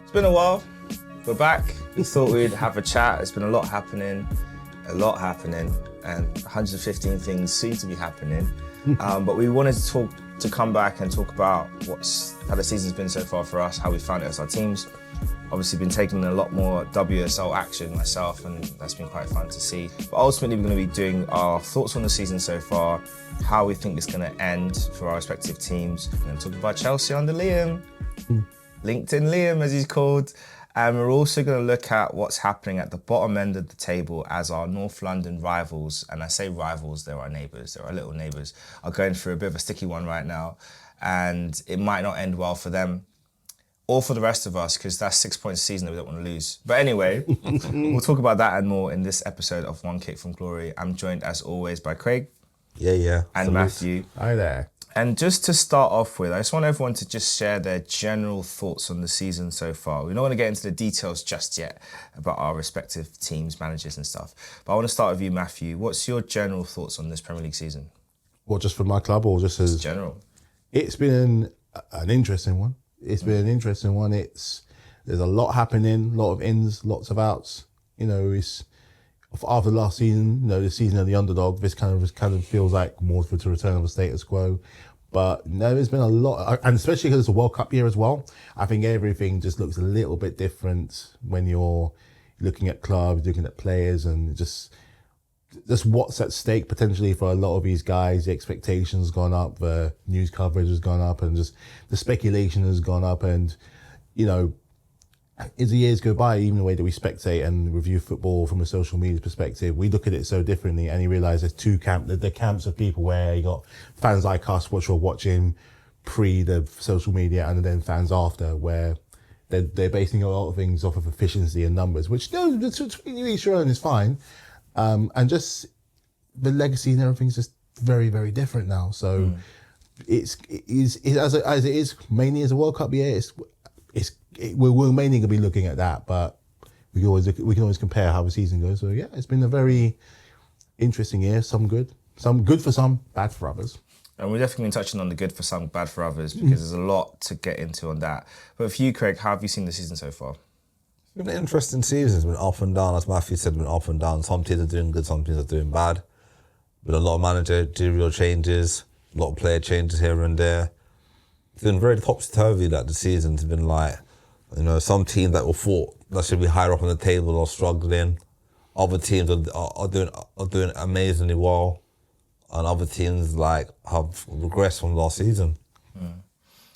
It's been a while. We're back. We thought we'd have a chat. It's been a lot happening, and 115 things seem to be happening. But we wanted to come back and talk about how the season's been so far for us, how we found it as our teams. Obviously been taking a lot more WSL action myself, and that's been quite fun to see. But ultimately we're going to be doing our thoughts on the season so far, how we think it's going to end for our respective teams. We're going to talk about Chelsea under Liam, LinkedIn Liam as he's called. And we're also going to look at what's happening at the bottom end of the table as our North London rivals, and I say rivals, they're our neighbours, they're our little neighbours, are going through a bit of a sticky one right now. And it might not end well for them or for the rest of us, because that's 6 points a season that we don't want to lose. But anyway, we'll talk about that and more in this episode of One Kick from Glory. I'm joined as always by Craig. Yeah. And Salute. Matthew. Hi there. And just to start off with, I just want everyone to just share their general thoughts on the season so far. We're not going to get into the details just yet about our respective teams, managers and stuff. But I want to start with you, Matthew. What's your general thoughts on this Premier League season? Well, just for my club or just as... General. It's been an interesting one. There's a lot happening, a lot of ins, lots of outs. You know, it's after last season, the season of the underdog, this kind of feels like more to return of a status quo. But no, there's been a lot, and especially because it's a World Cup year as well. I think everything just looks a little bit different when you're looking at clubs, looking at players, and just what's at stake potentially for a lot of these guys. The expectations has gone up, the news coverage has gone up, and just the speculation has gone up. And, as the years go by, even the way that we spectate and review football from a social media perspective, we look at it so differently, and you realise there's the camps of people where you got fans like us, which were watching pre the social media, and then fans after, where they're basing a lot of things off of efficiency and numbers, which each your own is fine. And just the legacy and everything's just very, very different now. So it is as it is mainly as a World Cup year. We're mainly going to be looking at that, but we can always compare how the season goes. So yeah, it's been a very interesting year. Some good for some, bad for others. And we're definitely touching on the good for some, bad for others, because there's a lot to get into on that. But for you, Craig, how have you seen the season so far? It's been an interesting season. It's been up and down, as Matthew said, it's been up and down. Some teams are doing good, some teams are doing bad. Been a lot of managerial changes, a lot of player changes here and there. It's been very topsy-turvy that the season. It's been like, some teams that were thought that should be higher up on the table are struggling. Other teams are doing amazingly well, and other teams have regressed from last season.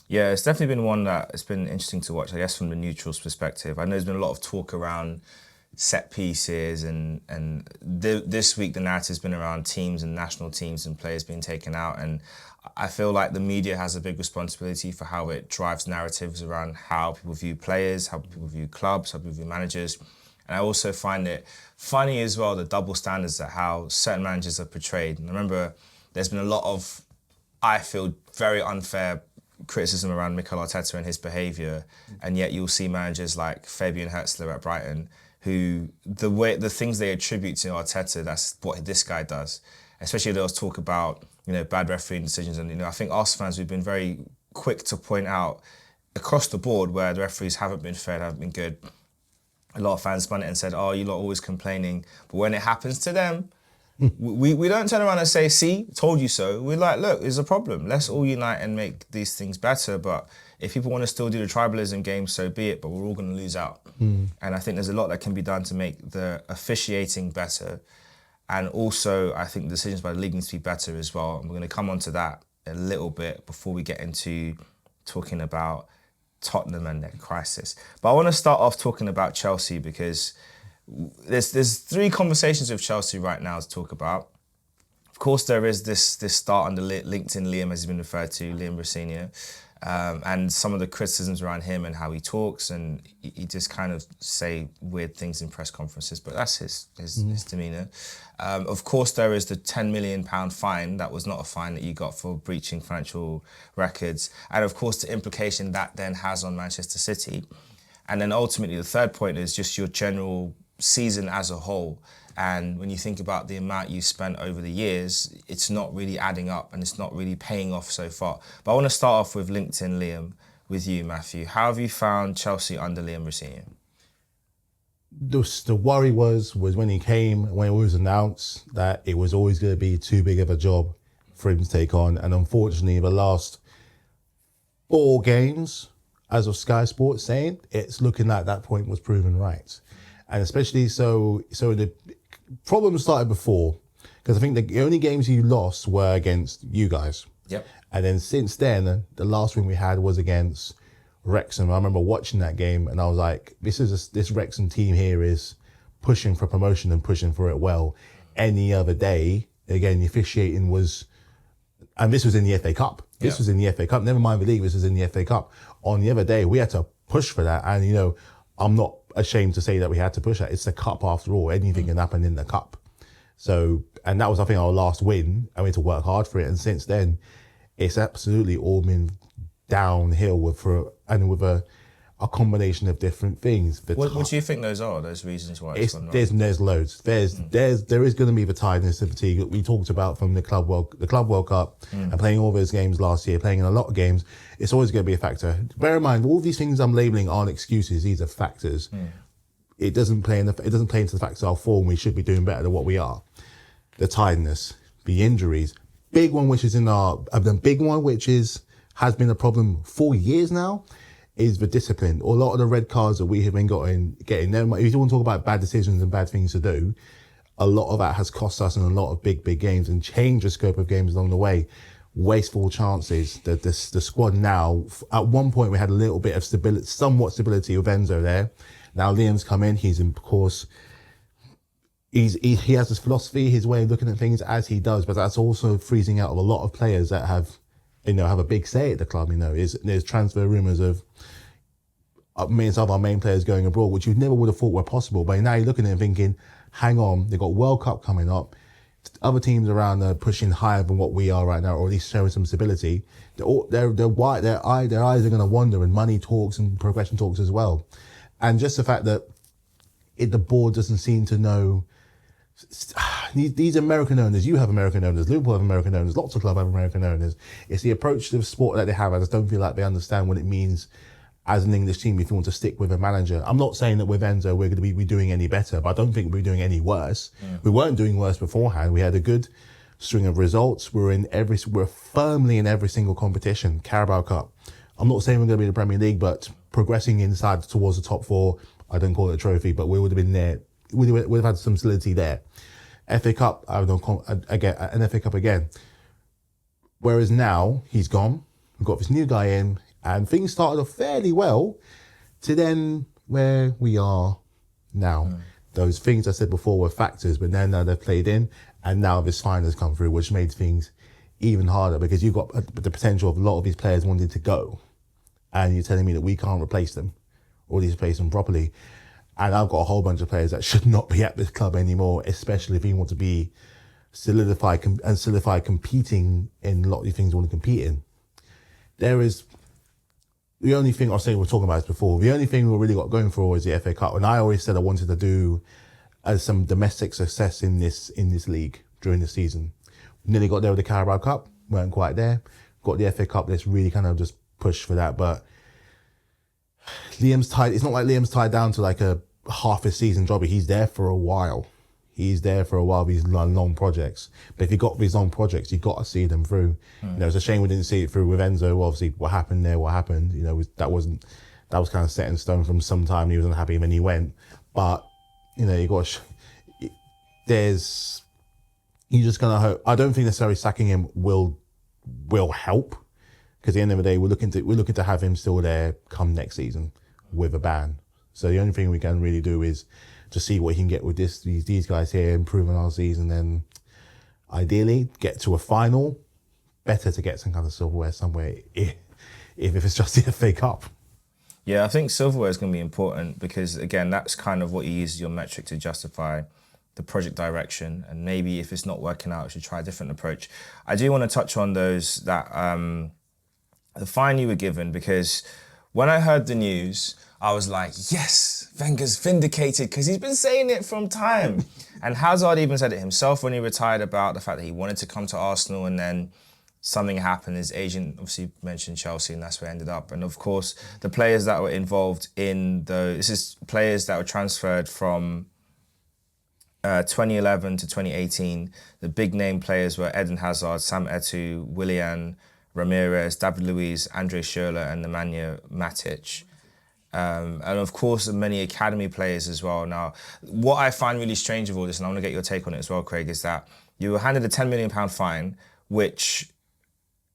Yeah, it's definitely been one that it's been interesting to watch, I guess, from the neutral's perspective. I know there's been a lot of talk around set pieces, and this week the narrative's been around teams and national teams and players being taken out, and I feel like the media has a big responsibility for how it drives narratives around how people view players, how people view clubs, how people view managers. And I also find it funny as well, the double standards that how certain managers are portrayed. And I remember there's been a lot of, I feel, very unfair criticism around Mikel Arteta and his behaviour, and yet you'll see managers like Fabian Hertzler at Brighton who the things they attribute to Arteta, that's what this guy does. Especially there was talk about bad refereeing decisions, and I think Arsenal fans, we've been very quick to point out across the board where the referees haven't been fair, haven't been good. A lot of fans spun it and said, "Oh, you lot are always complaining," but when it happens to them, we don't turn around and say, "See, told you so." We're like, "Look, there's a problem. Let's all unite and make these things better." But if people want to still do the tribalism game, so be it. But we're all going to lose out. And I think there's a lot that can be done to make the officiating better. And also, I think decisions by the league need to be better as well. And we're going to come on to that a little bit before we get into talking about Tottenham and their crisis. But I want to start off talking about Chelsea, because there's three conversations with Chelsea right now to talk about. Of course, there is this start under LinkedIn Liam, as he's been referred to, Liam Rosenior, and some of the criticisms around him and how he talks, and he just kind of say weird things in press conferences, but that's his demeanour. Of course, there is the £10 million fine. That was not a fine that you got for breaching financial records. And of course, the implication that then has on Manchester City. And then ultimately, the third point is just your general season as a whole. And when you think about the amount you spent over the years, it's not really adding up and it's not really paying off so far. But I want to start off with LinkedIn Liam. with you, Matthew. How have you found Chelsea under Liam Rosenior? The worry was when he came, when it was announced that it was always going to be too big of a job for him to take on. And unfortunately, the last 4 games, as of Sky Sports saying, it's looking like that point was proven right. And especially so the problem started before, because I think the only games you lost were against you guys. Yep. And then since then, the last win we had was against Wrexham. I remember watching that game and I was like, this Wrexham team here is pushing for promotion and pushing for it well. Any other day, again, the officiating was, and this was in the FA Cup. This was in the FA Cup. Never mind the league, this was in the FA Cup. On the other day, we had to push for that. And, you know, I'm not ashamed to say that we had to push that. It's the cup after all. Anything can happen in the cup. So, and that was, I think, our last win. And we had to work hard for it. And since then, it's absolutely all been downhill with a combination of different things. What do you think those are? Those reasons why it's gone wrong? There's loads. There is going to be the tiredness and fatigue that we talked about from the Club World Cup and playing all those games last year, playing in a lot of games. It's always going to be a factor. Bear in mind, all these things I'm labeling aren't excuses; these are factors. It doesn't play into the facts of our form. We should be doing better than what we are. The tiredness, the injuries, big one which is has been a problem for years now, is the discipline. A lot of the red cards that we have been getting. If you want to talk about bad decisions and bad things to do, a lot of that has cost us in a lot of big games and changed the scope of games along the way. Wasteful chances. The squad now, at one point we had a little bit of stability, somewhat stability with Enzo there. Now Liam's come in, he's of course, he has his philosophy, his way of looking at things as he does, but that's also freezing out of a lot of players that have a big say at the club. There's transfer rumours of some of our main players going abroad, which you never would have thought were possible. But now you're looking at it and thinking, hang on, they've got World Cup coming up. Other teams around are pushing higher than what we are right now, or at least showing some stability. Their eyes are going to wander, and money talks and progression talks as well. And just the fact that the board doesn't seem to know. These American owners, you have American owners, Liverpool have American owners, lots of clubs have American owners. It's the approach to the sport that they have. I just don't feel like they understand what it means as an English team if you want to stick with a manager. I'm not saying that with Enzo we're going to be doing any better, but I don't think we're doing any worse. We weren't doing worse beforehand. We had a good string of results. We're firmly in every single competition. Carabao Cup. I'm not saying we're going to be in the Premier League, but progressing inside towards the top 4. I don't call it a trophy, but we would have been there. We'd have had some solidity there. FA Cup, an FA Cup again. Whereas now he's gone. We've got this new guy in, and things started off fairly well to then where we are now. Those things I said before were factors, but now they've played in, and now this fine has come through, which made things even harder because you've got the potential of a lot of these players wanting to go, and you're telling me that we can't replace them or at least replace them properly. And I've got a whole bunch of players that should not be at this club anymore, especially if you want to be solidify competing in a lot of the things you want to compete in. There is the only thing I was saying we're talking about this before. The only thing we really got going for is the FA Cup, and I always said I wanted to do some domestic success in this league during the season. Nearly got there with the Carabao Cup, weren't quite there. Got the FA Cup. Let's really kind of just push for that, but. Liam's tied. It's not like Liam's tied down to like a half a season job. He's there for a while. These long projects. But if you got these long projects, you got to see them through. It's a shame we didn't see it through with Enzo. Obviously, what happened. That was kind of set in stone from some time. He was unhappy when he went. But you got. You just gonna hope. I don't think necessarily sacking him will help. Because at the end of the day, we're looking to have him still there come next season with a ban. So the only thing we can really do is to see what he can get with these guys here, improve on our season, and ideally get to a final. Better to get some kind of silverware somewhere if it's just the FA Cup. Yeah, I think silverware is going to be important because, again, that's kind of what you use as your metric to justify the project direction. And maybe if it's not working out, you should try a different approach. I do want to touch on those that... the fine you were given, because when I heard the news, I was like, yes, Wenger's vindicated, because he's been saying it from time. And Hazard even said it himself when he retired about the fact that he wanted to come to Arsenal, and then something happened. His agent obviously mentioned Chelsea, and that's where it ended up. And of course, the players that were involved in this is players that were transferred from 2011 to 2018. The big name players were Eden Hazard, Sam Eto'o, Willian, Ramirez, David Luiz, Andre Schürrle, and Nemanja Matic. And of course, many academy players as well. Now, what I find really strange of all this, and I want to get your take on it as well, Craig, is that you were handed a £10 million fine, which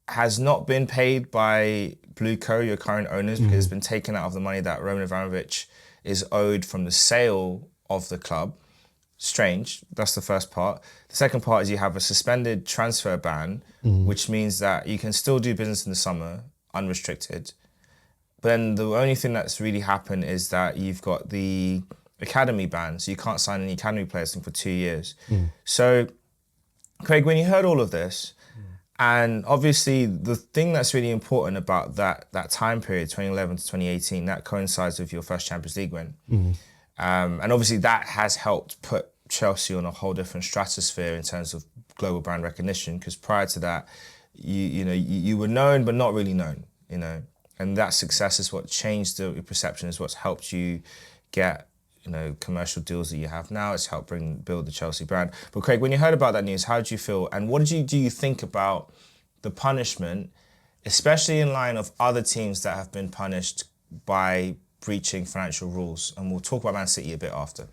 has not been paid by Blueco, your current owners, because it's been taken out of the money that Roman Abramovich is owed from the sale of the club. Strange. That's the first part. The second part is you have a suspended transfer ban, which means that you can still do business in the summer, unrestricted. But then the only thing that's really happened is that you've got the academy ban, so you can't sign any academy players for 2 years. So, Craig, when you heard all of this, and obviously the thing that's really important about that time period, 2011 to 2018, that coincides with your first Champions League win. And obviously that has helped put Chelsea on a whole different stratosphere in terms of global brand recognition, because prior to that, you were known but not really known, and that success is what changed the perception, is what's helped you get commercial deals that you have now. It's helped build the Chelsea brand. But Craig, when you heard about that news, how did you feel, and what do you think about the punishment, especially in line of other teams that have been punished by breaching financial rules? And we'll talk about Man City a bit after.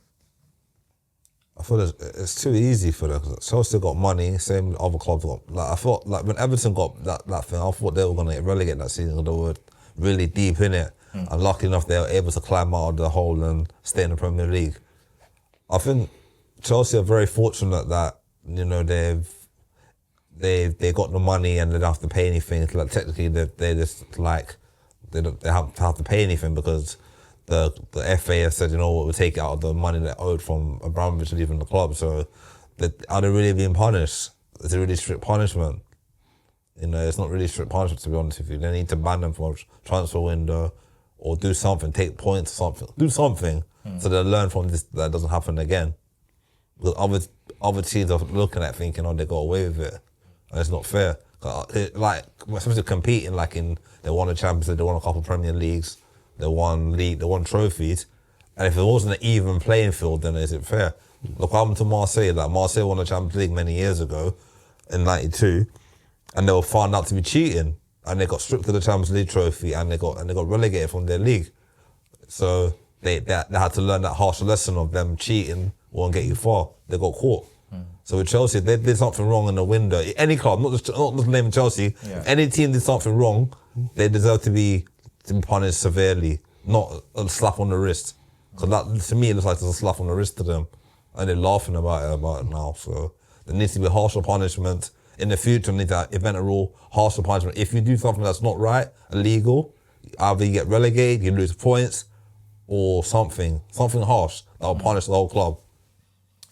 I feel it's too easy for them. Chelsea got money, same other clubs got. I thought when Everton got that thing, I thought they were going to get relegated that season. They were really deep in it. And lucky enough, they were able to climb out of the hole and stay in the Premier League. I think Chelsea are very fortunate that they got the money and they don't have to pay anything. Like technically, they just they have to pay anything because the FA has said, we'll take it out of the money they owed from Abramovich leaving the club. So are they really being punished? It's a really strict punishment. It's not really strict punishment, to be honest with you. They need to ban them from transfer window or do something, take points or something. Do something so they learn from this, that doesn't happen again. Because other teams are looking at thinking, they got away with it. And it's not fair. Especially competing, they won a Champions League, they won a couple of Premier Leagues, they won trophies. And if it wasn't an even playing field, then is it fair? Look what happened to Marseille. Marseille won the Champions League many years ago, in '92, and they were found out to be cheating, and they got stripped of the Champions League trophy, and they got relegated from their league. So they had to learn that harsh lesson of them cheating won't get you far. They got caught. So with Chelsea, they did something wrong in the window. Any club, not just naming Chelsea, if any team did something wrong, they deserve to be punished severely, not a slap on the wrist. Because that, to me, it looks like there's a slap on the wrist to them. And they're laughing about it now. So there needs to be harsher punishment. In the future, we need to invent a rule, harsher punishment. If you do something that's not right, illegal, either you get relegated, you lose points, or something harsh that will punish the whole club.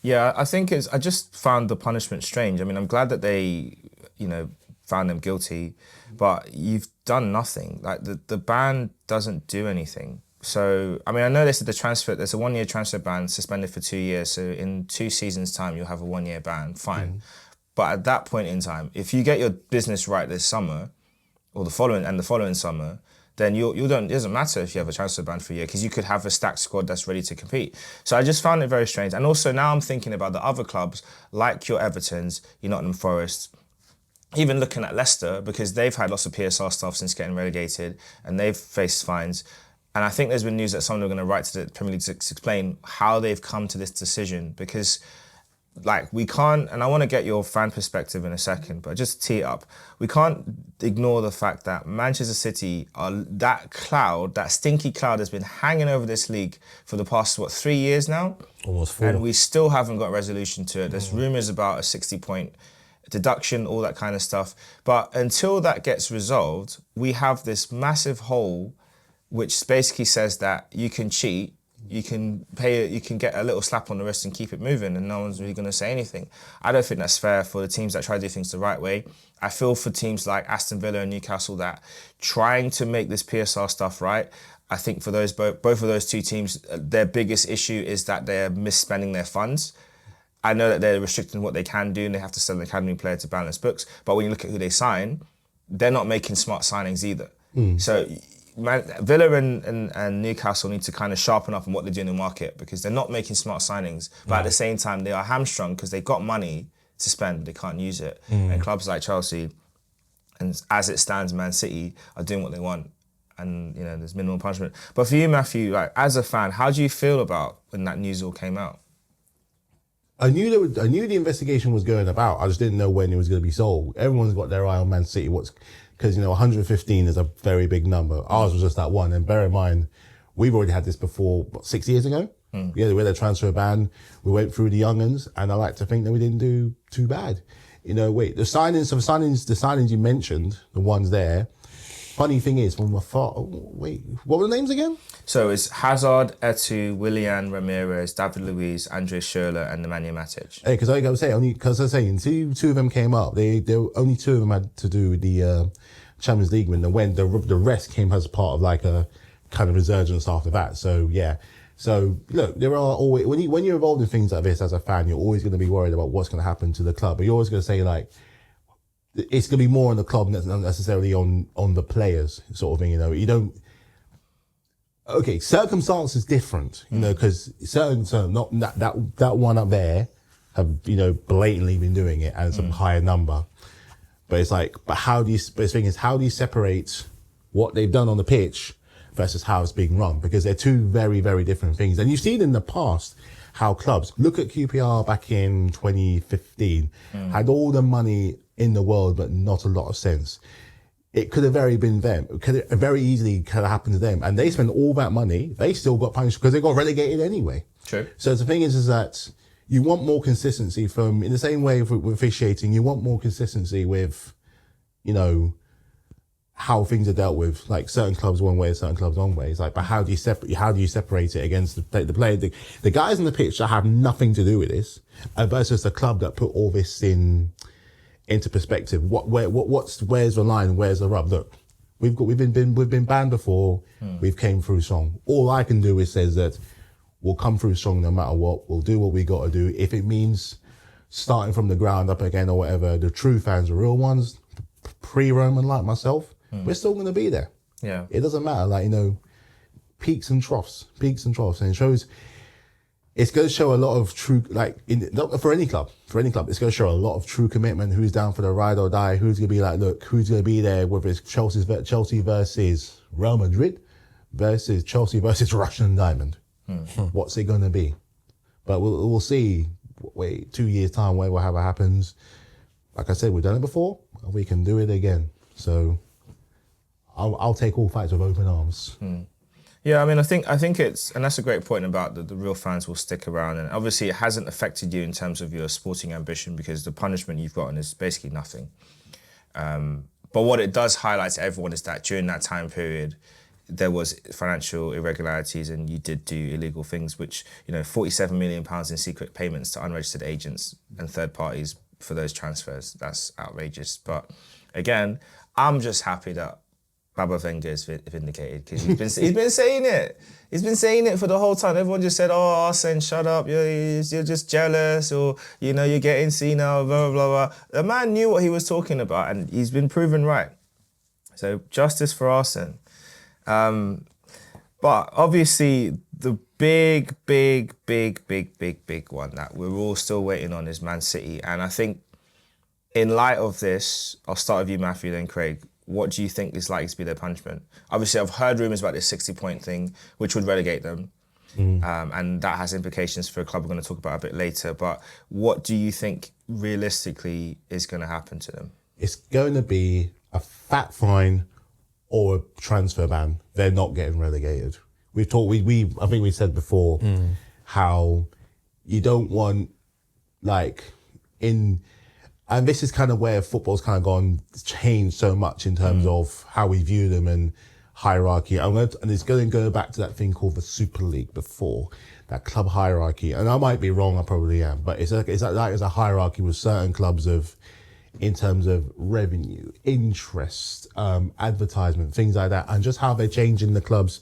Yeah, I think I just found the punishment strange. I mean, I'm glad that they, found them guilty, but you've done nothing. The ban doesn't do anything. So, I mean, I know they said there's a 1-year transfer ban suspended for 2 years. So in 2 seasons' time, you'll have a 1-year ban, fine. But at that point in time, if you get your business right this summer, or the following summer, then it doesn't matter if you have a transfer ban for a year, because you could have a stacked squad that's ready to compete. So I just found it very strange. And also now I'm thinking about the other clubs, like your Evertons, your Nottingham Forest, even looking at Leicester, because they've had lots of PSR stuff since getting relegated, and they've faced fines. And I think there's been news that someone are going to write to the Premier League to explain how they've come to this decision, because we can't, and I want to get your fan perspective in a second, but just tee it up. We can't ignore the fact that Manchester City are that stinky cloud has been hanging over this league for the past, 3 years now? Almost 4. And we still haven't got resolution to it. There's rumours about a 60-point deduction, all that kind of stuff. But until that gets resolved, we have this massive hole which basically says that you can cheat, you can get a little slap on the wrist and keep it moving, and no one's really going to say anything. I don't think that's fair for the teams that try to do things the right way. I feel for teams like Aston Villa and Newcastle that trying to make this PSR stuff right. I think for both of those two teams, their biggest issue is that they're misspending their funds. I know that they're restricting what they can do and they have to sell an academy player to balance books. But when you look at who they sign, they're not making smart signings either. So Villa and Newcastle need to kind of sharpen up on what they're doing in the market because they're not making smart signings. But at the same time, they are hamstrung because they've got money to spend. They can't use it. And clubs like Chelsea, and as it stands, Man City are doing what they want. And, you know, there's minimal punishment. But for you, Matthew, like as a fan, how do you feel about when that news all came out? I knew the investigation was going about. I just didn't know when it was going to be solved. Everyone's got their eye on Man City. Because, you know, 115 is a very big number. Ours was just that one. And bear in mind, we've already had this before, 6 years ago? Yeah, we had a transfer ban. We went through the young'uns, and I like to think that we didn't do too bad. You know, the signings you mentioned, the ones there. Funny thing is, when what were the names again? So it's Hazard, Etu, Willian, Ramirez, David Luiz, Andre Schürrle, and Nemanja Matic. Hey, because I was saying, two of them came up. Only two of them had to do with the Champions League win. The rest came as part of like a kind of resurgence after that. So yeah. So look, there are always when you're involved in things like this as a fan, you're always going to be worried about what's going to happen to the club. But you're always going to say like, it's going to be more on the club than necessarily on the players, sort of thing. You know, you don't. Okay, circumstances different, you know, because certain not that one up there have, you know, blatantly been doing it and some higher number. But it's like, but the thing is, how do you separate what they've done on the pitch versus how it's being run? Because they're two very, very different things. And you've seen in the past how clubs, look at QPR back in 2015, had all the money in the world, but not a lot of sense. It could have been them. It could have very easily could have happened to them. And they spent all that money. They still got punished because they got relegated anyway. True. So the thing is that you want more consistency in the same way with officiating, you want more consistency with, you know, how things are dealt with. Like certain clubs one way, certain clubs one way. It's like, but how do you separate it against the player, the guys on the pitch that have nothing to do with this, versus the club that put all this into perspective? Where's the line? Where's the rub? Look, we've been banned before. We've came through strong. All I can do is says that we'll come through strong no matter what. We'll do what we got to do. If it means starting from the ground up again or whatever, the true fans, the real ones, pre-Roman like myself, we're still going to be there. Yeah, it doesn't matter. Like, you know, peaks and troughs, and it shows. It's going to show a lot of true, like, for any club, it's going to show a lot of true commitment. Who's down for the ride or die? Who's going to be like, look, who's going to be there? Whether it's Chelsea versus Real Madrid versus Chelsea versus Russian Diamond. What's it going to be? But we'll see. Wait, 2 years time, whatever happens. Like I said, we've done it before. We can do it again. So I'll take all fights with open arms. Yeah, I mean, I think it's, and that's a great point about the real fans will stick around. And obviously it hasn't affected you in terms of your sporting ambition because the punishment you've gotten is basically nothing. But what it does highlight to everyone is that during that time period, there was financial irregularities and you did do illegal things, which, you know, £47 million in secret payments to unregistered agents and third parties for those transfers. That's outrageous. But again, I'm just happy that Baba Wenger is vindicated because he's been saying it. He's been saying it for the whole time. Everyone just said, "Oh, Arsene, shut up. You're just jealous, or you know, you're getting senile." Blah blah blah. The man knew what he was talking about, and he's been proven right. So justice for Arsene. But obviously, the big one that we're all still waiting on is Man City, and I think in light of this, I'll start with you, Matthew, then Craig. What do you think is likely to be their punishment? Obviously, I've heard rumours about this 60-point thing, which would relegate them. And that has implications for a club we're going to talk about a bit later. But what do you think realistically is going to happen to them? It's going to be a fat fine or a transfer ban. They're not getting relegated. I think we said before how you don't want, like, and this is kind of where football's kind of changed so much in terms of how we view them and hierarchy. And it's going to go back to that thing called the Super League before, that club hierarchy. And I might be wrong, I probably am, but it's a hierarchy with certain clubs in terms of revenue, interest, advertisement, things like that, and just how they're changing the clubs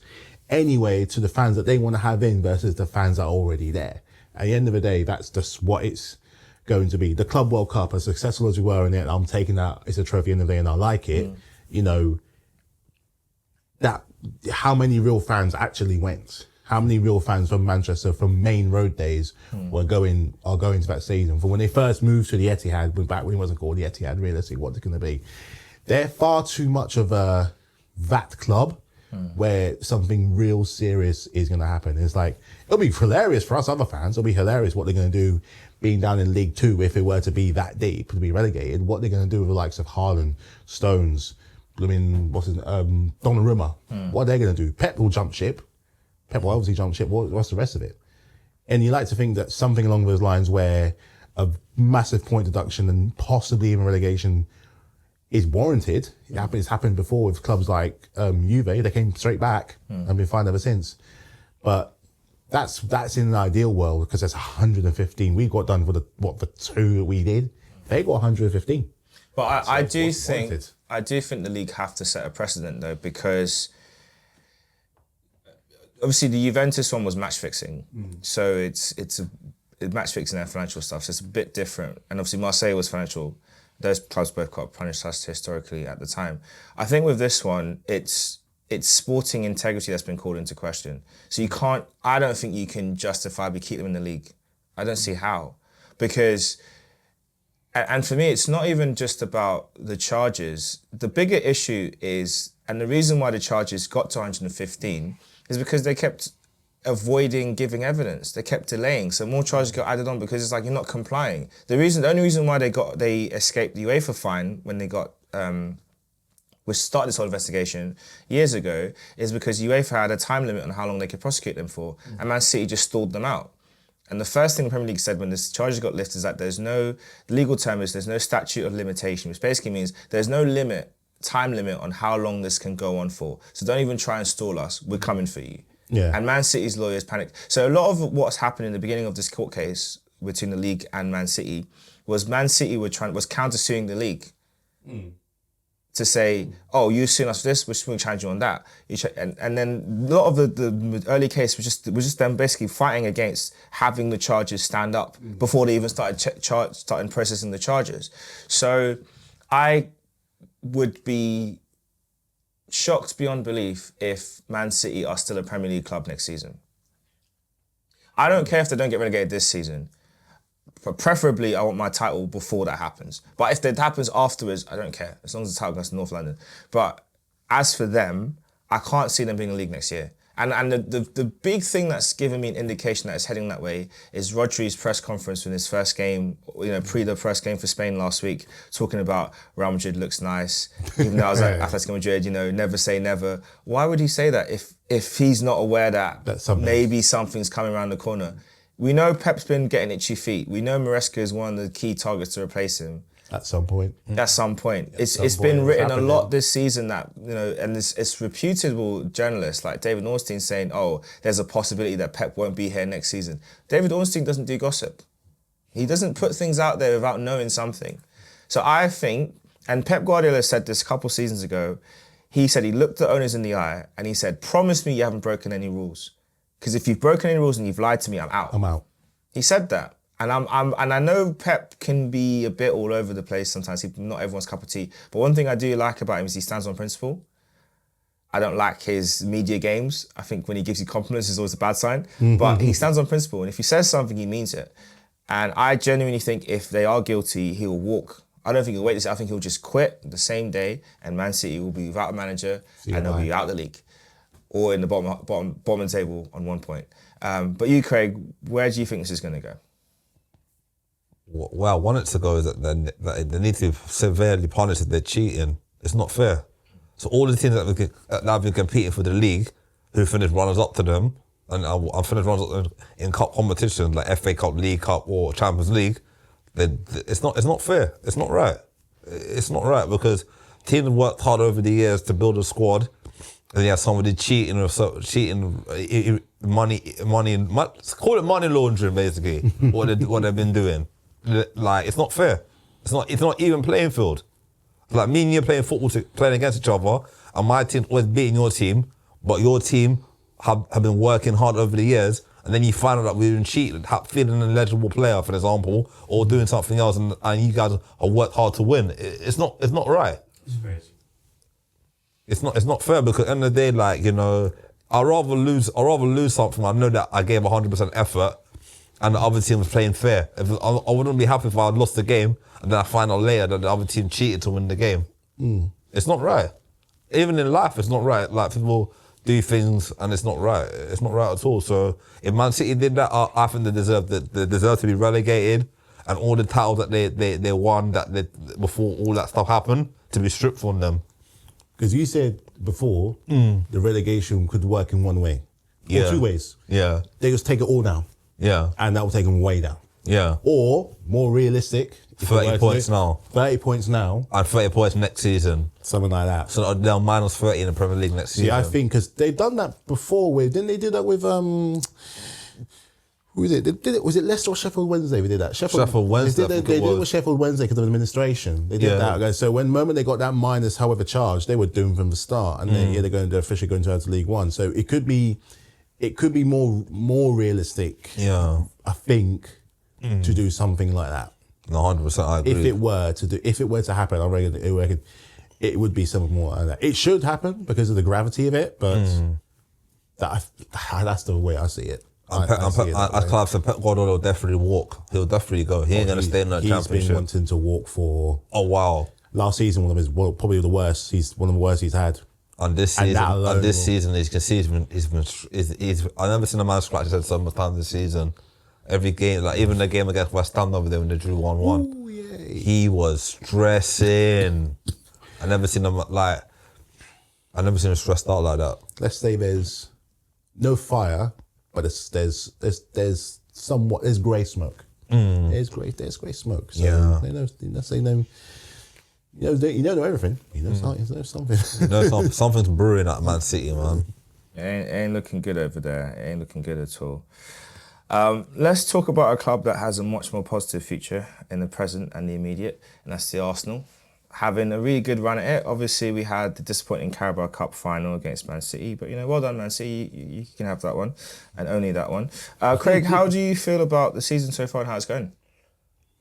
anyway to the fans that they want to have in versus the fans that are already there. At the end of the day, that's just what it's going to be. The Club World Cup, as successful as we were in it, I'm taking that as a trophy at the end of the day and I like it, you know, that how many real fans actually went? How many real fans from Manchester from main road days are going to that stadium? From when they first moved to the Etihad, back when it wasn't called the Etihad, realistically, what's it going to be? They're far too much of that club where something real serious is going to happen. It's like, it'll be hilarious for us other fans. It'll be hilarious what they're going to do being down in League Two if it were to be that deep, to be relegated. What they're going to do with the likes of Haaland, Stones, Donnarumma. What are they going to do? Pep will jump ship. Pep will obviously jump ship. What's the rest of it? And you like to think that something along those lines where a massive point deduction and possibly even relegation is warranted. It's happened before with clubs like Juve. They came straight back and been fine ever since. But that's in an ideal world because there's 115. We got done for the 2 that we did. They got 115. But I do think the league have to set a precedent though, because obviously the Juventus one was match fixing, so it's match fixing their financial stuff, so it's a bit different. And obviously Marseille was financial. Those clubs both got punished us historically at the time. I think with this one, it's sporting integrity that's been called into question. So I don't think you can justifiably keep them in the league. I don't see how, because. And for me, it's not even just about the charges. The bigger issue is, and the reason why the charges got to 115 is because they kept avoiding giving evidence. They kept delaying. So more charges got added on because it's like you're not complying. The only reason why they escaped the UEFA fine when they got, which started this whole investigation years ago, is because UEFA had a time limit on how long they could prosecute them for. And Man City just stalled them out. And the first thing the Premier League said when this charges got lifted is that there's no statute of limitation, which basically means there's no time limit on how long this can go on for. So don't even try and stall us. We're coming for you. Yeah. And Man City's lawyers panicked. So a lot of what's happened in the beginning of this court case between the league and Man City was Man City was countersuing the league. To say, oh, you suing us for this, we're going to challenge you on that. And then a lot of the early case was just them basically fighting against having the charges stand up before they even started processing the charges. So I would be shocked beyond belief if Man City are still a Premier League club next season. I don't care if they don't get relegated this season. But preferably, I want my title before that happens. But if that happens afterwards, I don't care, as long as the title goes to North London. But as for them, I can't see them being in the league next year. And the big thing that's given me an indication that it's heading that way is Rodri's press conference in his first game, pre the first game for Spain last week, talking about Real Madrid looks nice. Even though I was like, Atletico Madrid, never say never. Why would he say that if he's not aware that maybe something's coming around the corner? We know Pep's been getting itchy feet. We know Maresca is one of the key targets to replace him. At some point. It's been written a lot this season that, and it's reputable journalists like David Ornstein saying, oh, there's a possibility that Pep won't be here next season. David Ornstein doesn't do gossip. He doesn't put things out there without knowing something. So I think, and Pep Guardiola said this a couple seasons ago, he said he looked the owners in the eye and he said, promise me you haven't broken any rules. Because if you've broken any rules and you've lied to me, I'm out. I'm out. He said that. And I know Pep can be a bit all over the place sometimes. Not everyone's cup of tea. But one thing I do like about him is he stands on principle. I don't like his media games. I think when he gives you compliments, it's always a bad sign. But he stands on principle. And if he says something, he means it. And I genuinely think if they are guilty, he'll walk. I don't think he'll wait this. I think he'll just quit the same day and Man City will be without a manager and they'll be out of the league. Or in the bottom of the table on one point. But you, Craig, where do you think this is going to go? Where I want it to go is that they need to be severely punished if they're cheating. It's not fair. So all the teams that have been competing for the league, who finished runners-up to them, and I finished runners-up in cup competitions like FA Cup, League Cup or Champions League, it's not fair. It's not right. It's not right because teams have worked hard over the years to build a squad. And you have somebody cheating, money, call it money laundering basically, what they've been doing. Like, it's not fair. It's not even playing field. Like me and you playing football, playing against each other, and my team's always beating your team, but your team have been working hard over the years, and and then you find out that we've been cheated, feeling an eligible player, for example, or doing something else, and you guys are worked hard to win. It's not right. It's crazy. It's not fair, because at the end of the day, like, you know, I'd rather lose something. I know that I gave 100% effort, and the other team was playing fair. I wouldn't be happy if I had lost the game and then I find out later that the other team cheated to win the game. It's not right. Even in life, it's not right. Like, people do things and it's not right. It's not right at all. So if Man City did that, I think they deserve to be relegated, and all the titles that they won before all that stuff happened to be stripped from them. Because you said before the relegation could work in one way, or two ways. Yeah. They just take it all down. Yeah. And that will take them way down. Yeah. Or, more realistic, 30 points now. 30 points now. And 30 points next season. Something like that. So they're minus 30 in the Premier League next season. Yeah, I think, because they've done that before didn't they do that with, who is it? They did it, was it Leicester or Sheffield Wednesday we did that? Sheffield Wednesday, They did it with Sheffield Wednesday because of administration. They did that. So when moment they got that minus however charged, they were doomed from the start. And they're officially going to League One. So it could be more realistic, I think, to do something like that. No, 100%, I agree. If it were to happen, I reckon it would be something more like that. It should happen because of the gravity of it, but that's the way I see it. As Clive said, Pep Guardiola will definitely walk. He'll definitely go. He ain't going to stay in that championship. He's been wanting to walk for... Oh, wow. Last season, probably the worst. One of the worst he's had. And this season, you can see he's I've never seen a man scratch his head so much time this season. Every game, like even the game against West Ham over there when they drew 1-1, he was stressing. I never seen him stressed out like that. Let's say there's no fire, but there's grey smoke. There's grey smoke. So they know. You don't know everything. You know something. Something's brewing at Man City, man. It ain't looking good over there. It ain't looking good at all. Let's talk about a club that has a much more positive future in the present and the immediate, and that's the Arsenal. Having a really good run at it. Obviously, we had the disappointing Carabao Cup final against Man City, but well done, Man City. You can have that one, and only that one. Craig, how do you feel about the season so far and how it's going?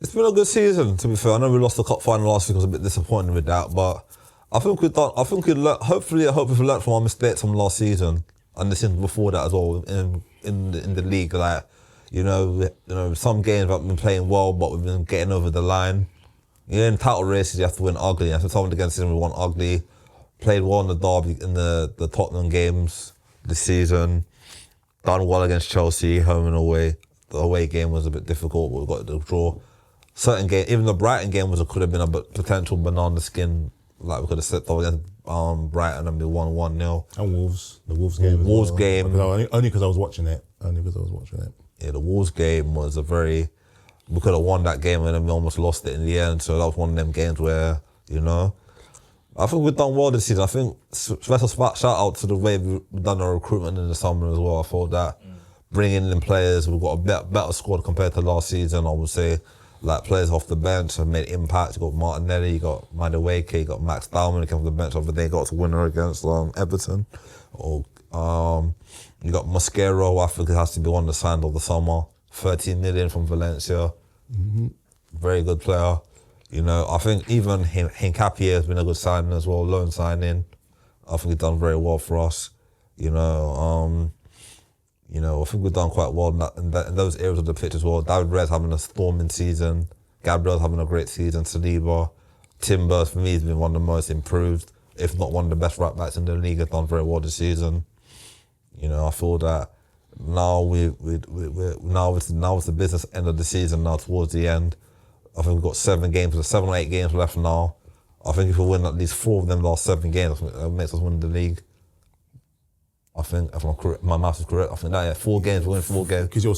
It's been a good season, to be fair. I know we lost the cup final last week. I was a bit disappointed with that, but I think we've done. Hopefully we've learned from our mistakes from last season and the season before that as well in the league. Like, some games we've been playing well, but we've been getting over the line. In title races, you have to win ugly. And so some of the games we won ugly. Played well in the derby in the Tottenham games this season. Done well against Chelsea, home and away. The away game was a bit difficult, but we got the draw. Certain game, even the Brighton game could have been a potential banana skin. Like we could have set up against Brighton and be 1-1-0. And Wolves, the Wolves game. Only because I was watching it. Yeah, the Wolves game was we could have won that game and then we almost lost it in the end. So that was one of them games where, I think we've done well this season. I think special shout out to the way we've done our recruitment in the summer as well. I thought that bringing in players, we've got a better squad compared to last season, I would say. Like players off the bench have made impact. You got Martinelli, you got Madueke, you got Max Baumann who came off the bench over there, got a winner against Everton. Or you got Mosquera, who I think it has to be one of the signed of the summer. 13 million from Valencia. Very good player. I think even Hincapié has been a good signing as well, loan signing. I think he's done very well for us. I think we've done quite well in those areas of the pitch as well. David Ray's having a storming season. Gabriel's having a great season. Saliba. Timber, for me, has been one of the most improved, if not one of the best right backs in the league. Has done very well this season. I feel that now it's the business end of the season now towards the end. I think we've got 7 or 8 games left now. I think if we win at least 4 of them last 7 games, that makes us win the league. I think, if I'm correct, my maths is correct, I think that, 4 games, we win 4 games. Because you're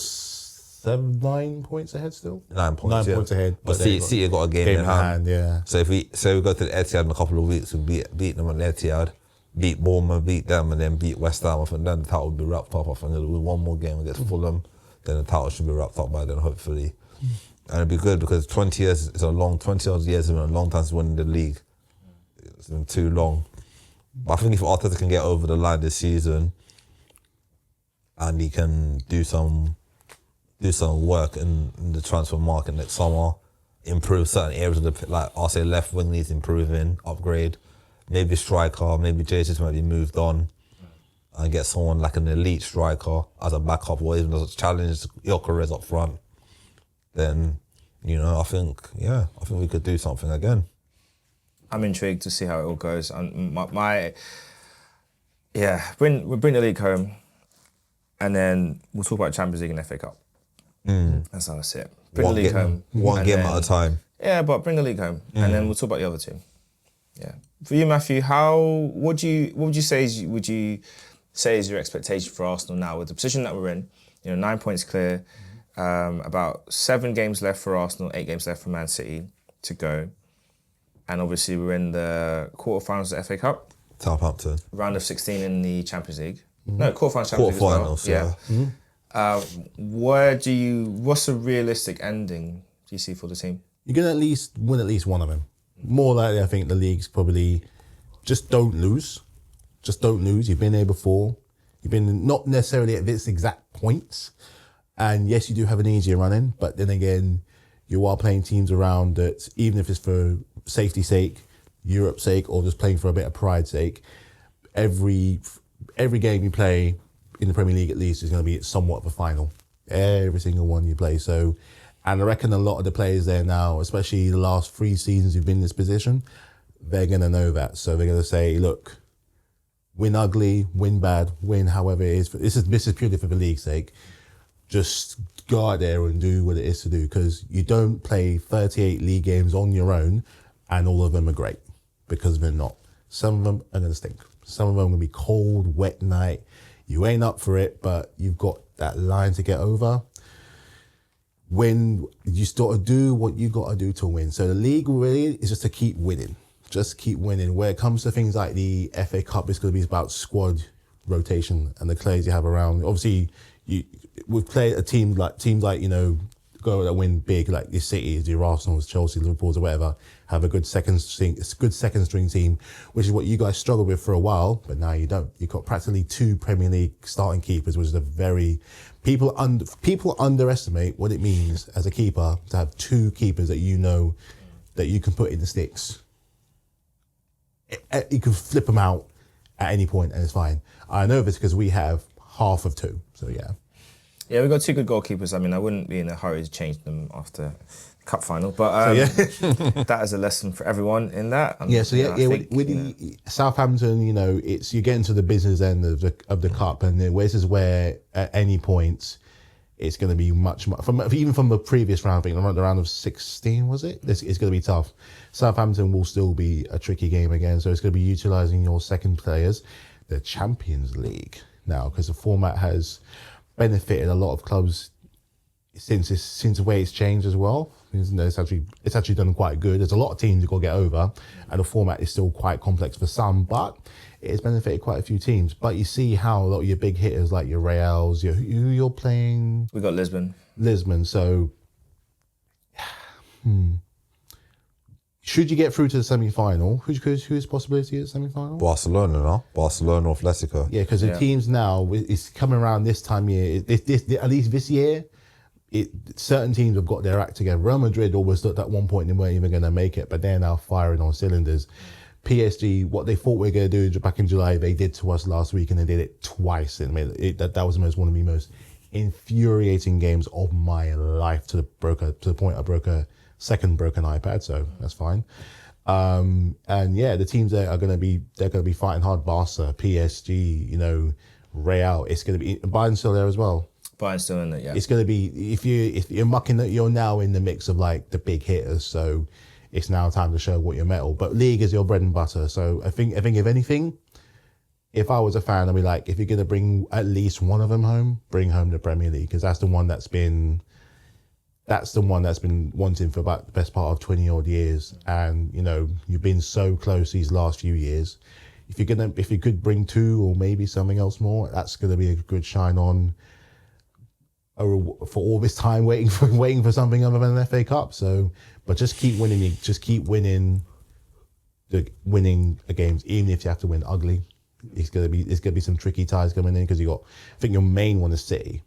9 points ahead still? 9 points, 9 points ahead. But City got a game in hand. Yeah. So if we go to the Etihad in a couple of weeks, we beat them at the Etihad, beat Bournemouth, beat them, and then beat West Ham, I think then the title will be wrapped up. I think it'll be one more game against Fulham, then the title should be wrapped up by then, hopefully. And it'll be good because 20 years is a long, 20 odd years has been a long time since winning the league. It's been too long. But I think if Arteta can get over the line this season, and he can do some work in the transfer market next summer, improve certain areas of the, like I'll say left wing needs improving, upgrade, maybe striker, maybe Jesus might be moved on, and get someone like an elite striker as a backup or even as a challenge your careers up front, then, I think we could do something again. I'm intrigued to see how it all goes. And we'll bring the league home, and then we'll talk about Champions League and FA Cup. That's how I see it. Bring the league home. One game at a time. Yeah, but bring the league home, and then we'll talk about the other two. Yeah. For you, Matthew, what would you say is your expectation for Arsenal now with the position that we're in? 9 points clear, about 7 games left for Arsenal, 8 games left for Man City to go, and obviously we're in the quarterfinals of the FA Cup. Southampton. Round of 16 in the Champions League. No, quarterfinals Champions League as well. Yeah. What's a realistic ending do you see for the team? You're going to at least win at least one of them. More likely, I think the league's probably just don't lose. Just don't lose. You've been there before. You've been not necessarily at this exact points. And yes, you do have an easier run-in, but then again, you are playing teams around that, even if it's for safety's sake, Europe's sake, or just playing for a bit of pride's sake, every game you play in the Premier League at least is going to be somewhat of a final. Every single one you play. So, and I reckon a lot of the players there now, especially the last 3 seasons you've been in this position, they're going to know that. So they're going to say, look, win ugly, win bad, win however it is. This is purely for the league's sake. Just go out there and do what it is to do, because you don't play 38 league games on your own and all of them are great, because they're not. Some of them are going to stink. Some of them are going to be cold, wet night. You ain't up for it, but you've got that line to get over. When you start to do what you got to do to win. So the league really is just to keep winning. Just keep winning. Where it comes to things like the FA Cup, it's going to be about squad rotation and the players you have around. Obviously, we've played a teams like go that win big, like your Cities, your Arsenals, Chelsea, Liverpool's, or whatever, have a good second string team, which is what you guys struggled with for a while, but now you don't. You've got practically 2 Premier League starting keepers, which is a very people underestimate what it means as a keeper to have 2 keepers that that you can put in the sticks. You can flip them out at any point and it's fine. I know this because we have half of 2, so yeah. Yeah, we've got 2 good goalkeepers. I mean, I wouldn't be in a hurry to change them after the cup final, but that is a lesson for everyone in that. With the Southampton, you're getting to the business end of the cup, and this is where at any point it's going to be much even from the previous round. I think around the round of 16 was it? It's going to be tough. Southampton will still be a tricky game again, so it's going to be utilising your second players, the Champions League now, because the format has benefited a lot of clubs since the way it's changed as well. It's actually done quite good. There's a lot of teams you've got to get over, and the format is still quite complex for some, but it has benefited quite a few teams. But you see how a lot of your big hitters, like your Reals, who you're playing. We got Lisbon. So, should you get through to the semi-final? Who's possibility at the semi-final? Barcelona, no? Barcelona or Atletico. Yeah, because the teams now, it's coming around this time of year. At least this year, certain teams have got their act together. Real Madrid always looked at one point they weren't even going to make it, but they're now firing on cylinders. PSG, what they thought we were going to do back in July, they did to us last week, and they did it twice. And that was one of the most infuriating games of my life, to the point I broke a second broken iPad, so that's fine. And yeah, the teams that are going to be fighting hard. Barca, PSG, Real. It's going to be Bayern still there as well. Bayern's still in it, yeah. It's going to be if you're mucking that, you're now in the mix of like the big hitters. So it's now time to show what you're metal. But league is your bread and butter. So I think if anything, if I was a fan, I'd be like, if you're going to bring at least one of them home, bring home the Premier League, because that's the one that's been wanting for about the best part of 20 odd years. And, you've been so close these last few years. If you could bring 2 or maybe something else more, that's going to be a good shine on for all this time waiting for something other than an FA Cup. So, but just keep winning the games, even if you have to win ugly. it's gonna be some tricky ties coming in because I think your main one is City,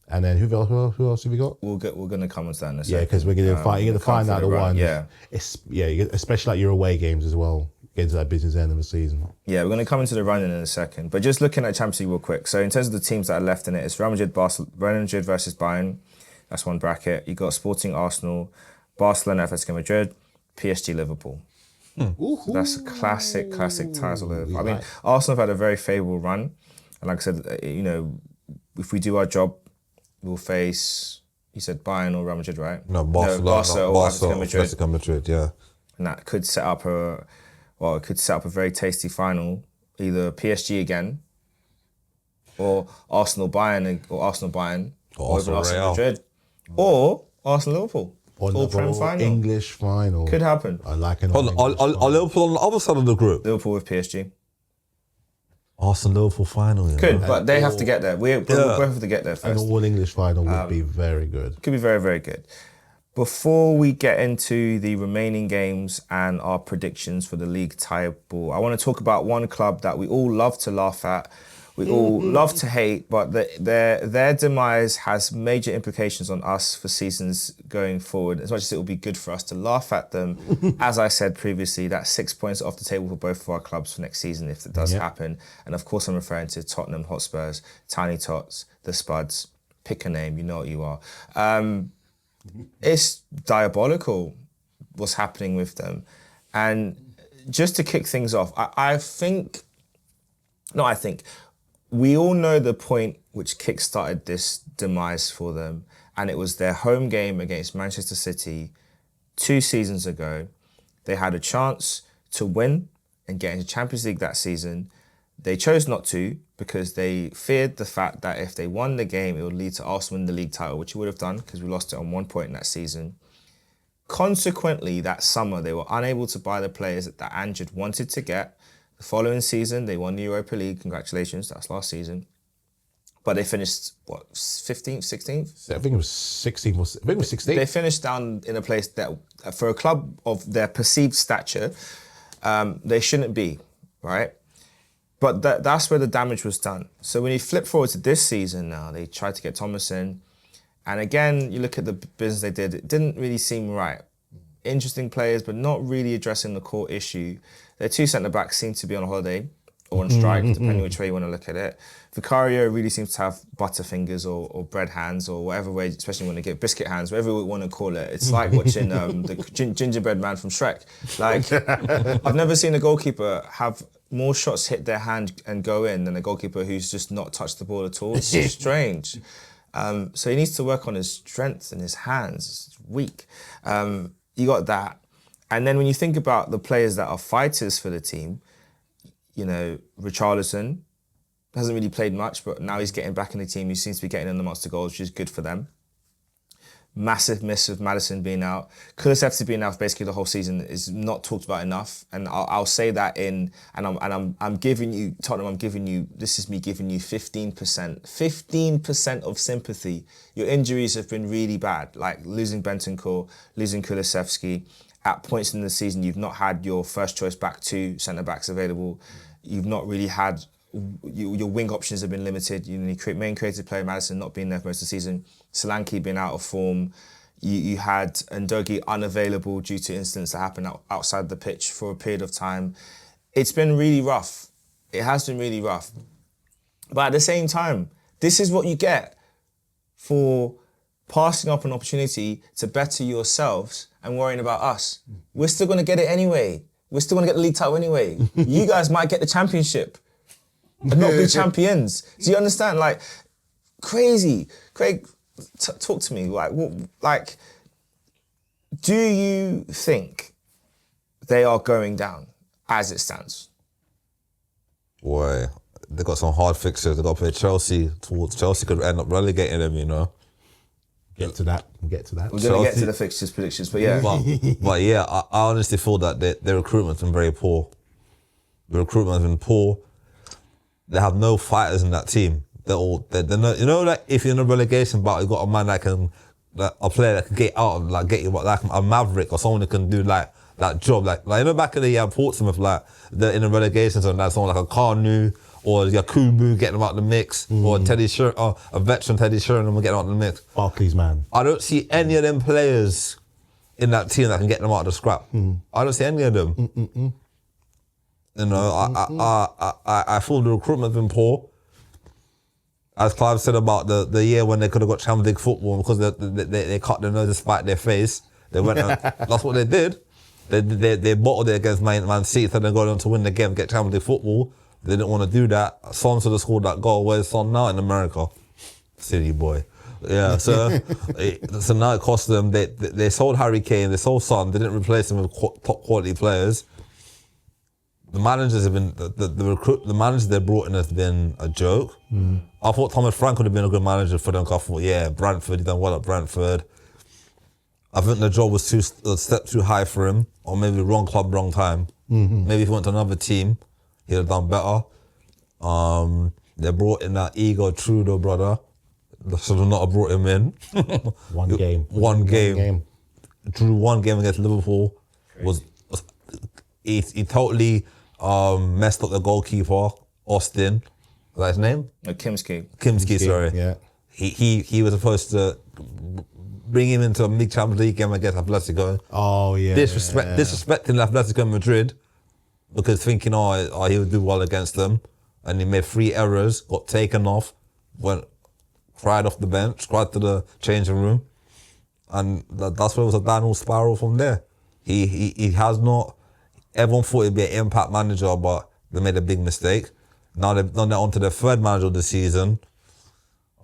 and then who else have you got? We're going to come on to that in a second. Yeah, because we're gonna find. You're gonna find out the one. Yeah, especially like your away games as well. Get to that business end of the season. Yeah, we're going to come into the running in a second. But just looking at Champions League real quick. So in terms of the teams that are left in it, it's Real Madrid versus Bayern. That's one bracket. You got Sporting Arsenal, Barcelona, Atletico Madrid, PSG, Liverpool. So that's a classic title. I mean, Arsenal have had a very favourable run. And like I said, if we do our job, we'll face, you said Bayern or Real Madrid, right? No, Barcelona or Atletico Madrid, yeah. And that could set up a very tasty final, either PSG again, or Arsenal Bayern, or even Arsenal Madrid, or Arsenal Liverpool. All Prem final. English final. Could happen. I like an Are Liverpool on the other side of the group? Liverpool with PSG. Arsenal Liverpool final, yeah. Could, but they have to get there. We both have to get there first. An all English final would be very good. Could be very, very good. Before we get into the remaining games and our predictions for the league table, I want to talk about one club that we all love to laugh at, we all love to hate, but their demise has major implications on us for seasons going forward. As much as it will be good for us to laugh at them, as I said previously, that's 6 points off the table for both of our clubs for next season if it does happen. And of course, I'm referring to Tottenham Hotspurs, Tiny Tots, the Spuds. Pick a name, you know what you are. It's diabolical what's happening with them. And just to kick things off, we all know the point which kickstarted this demise for them, and it was their home game against Manchester City 2 seasons ago. They had a chance to win and get into Champions League that season. They chose not to because they feared the fact that if they won the game, it would lead to Arsenal winning the league title, which it would have done because we lost it on 1 point in that season. Consequently, that summer, they were unable to buy the players that Ange wanted to get. The following season, they won the Europa League. Congratulations, that's last season. But they finished, 15th, 16th? I think it was 16th. I think it was 16th. They finished down in a place that, for a club of their perceived stature, they shouldn't be, right? But that's where the damage was done. So when you flip forward to this season now, they tried to get Thomas in. And again, you look at the business they did, it didn't really seem right. Interesting players, but not really addressing the core issue. Their 2 centre-backs seem to be on holiday or on strike, depending which way you want to look at it. Vicario really seems to have butterfingers or bread hands or whatever way, especially when they get biscuit hands, whatever we want to call it. It's like watching the gingerbread man from Shrek. Like, I've never seen a goalkeeper have more shots hit their hand and go in than a goalkeeper who's just not touched the ball at all. It's just strange. So he needs to work on his strength and his hands. It's weak. You got that. And then when you think about the players that are fighters for the team, Richarlison hasn't really played much, but now he's getting back in the team. He seems to be getting in the monster goals, which is good for them. Massive miss of Maddison being out. Kulusevski being out for basically the whole season is not talked about enough. And I'll say that I'm giving you, Tottenham, this is me giving you 15% of sympathy. Your injuries have been really bad, like losing Bentancur, losing Kulusevski. At points in the season, you've not had your first choice back 2 centre-backs available. You've not really had, your wing options have been limited. Your main creative player, Maddison, not being there for most of the season. Solanke being out of form. You had Ndogi unavailable due to incidents that happened outside the pitch for a period of time. It's been really rough. It has been really rough. But at the same time, this is what you get for passing up an opportunity to better yourselves and worrying about us. We're still going to get it anyway. We're still going to get the league title anyway. You guys might get the championship and not be champions. Do you understand? Like, crazy. Craig, talk to me. Do you think they are going down as it stands? Boy, they got some hard fixtures. They got to play Chelsea. Chelsea could end up relegating them, We'll get to that. We're going to get to the fixtures predictions, but yeah. But yeah, I honestly feel that their recruitment's been very poor. The recruitment's been poor. They have no fighters in that team. They're not, like if you're in a relegation battle, you got a man a player that can get out, like get you like a maverick or someone that can do like that job. Like you know, back in the year, Portsmouth, like in the relegation zone, that's someone like a Kanu or Yakubu getting them out the mix, or Teddy Sheringham, a veteran Teddy Sheringham getting them out the mix. Barclays, man. I don't see any of them players in that team that can get them out of the scrap. I don't see any of them. You know, I feel the recruitment's been poor. As Clive said about the year when they could have got Champions League football because they cut their nose to spite their face. They went and that's what they did. They bottled it against Man City, so they're going on to win the game, get Champions League football. They didn't want to do that. Son should have scored that goal. Where's Son now in America? City boy. Yeah, so now it cost them. They sold Harry Kane, they sold Son, they didn't replace him with top quality players. The managers have been the managers they brought in has been a joke. I thought Thomas Frank would have been a good manager for them. I thought, yeah, Brentford, he done well at Brentford. I think the job was a step too high for him, or maybe wrong club, wrong time. Maybe if he went to another team, he'd have done better. They brought in that Igor Trudeau brother. They should have not have brought him in. One game. Drew one game against Liverpool. He totally messed up the goalkeeper, Austin. Is that his name? Kimsky, sorry. Yeah. He was supposed to bring him into a big Champions League game against Atletico. Oh, yeah. Disrespecting Atletico Madrid because thinking, he would do well against them. And he made 3 errors, got taken off, cried off the bench, cried to the changing room. And that's where it was a downward spiral from there. He has not... Everyone thought he'd be an impact manager, but they made a big mistake. Now they're on to their 3rd manager of the season.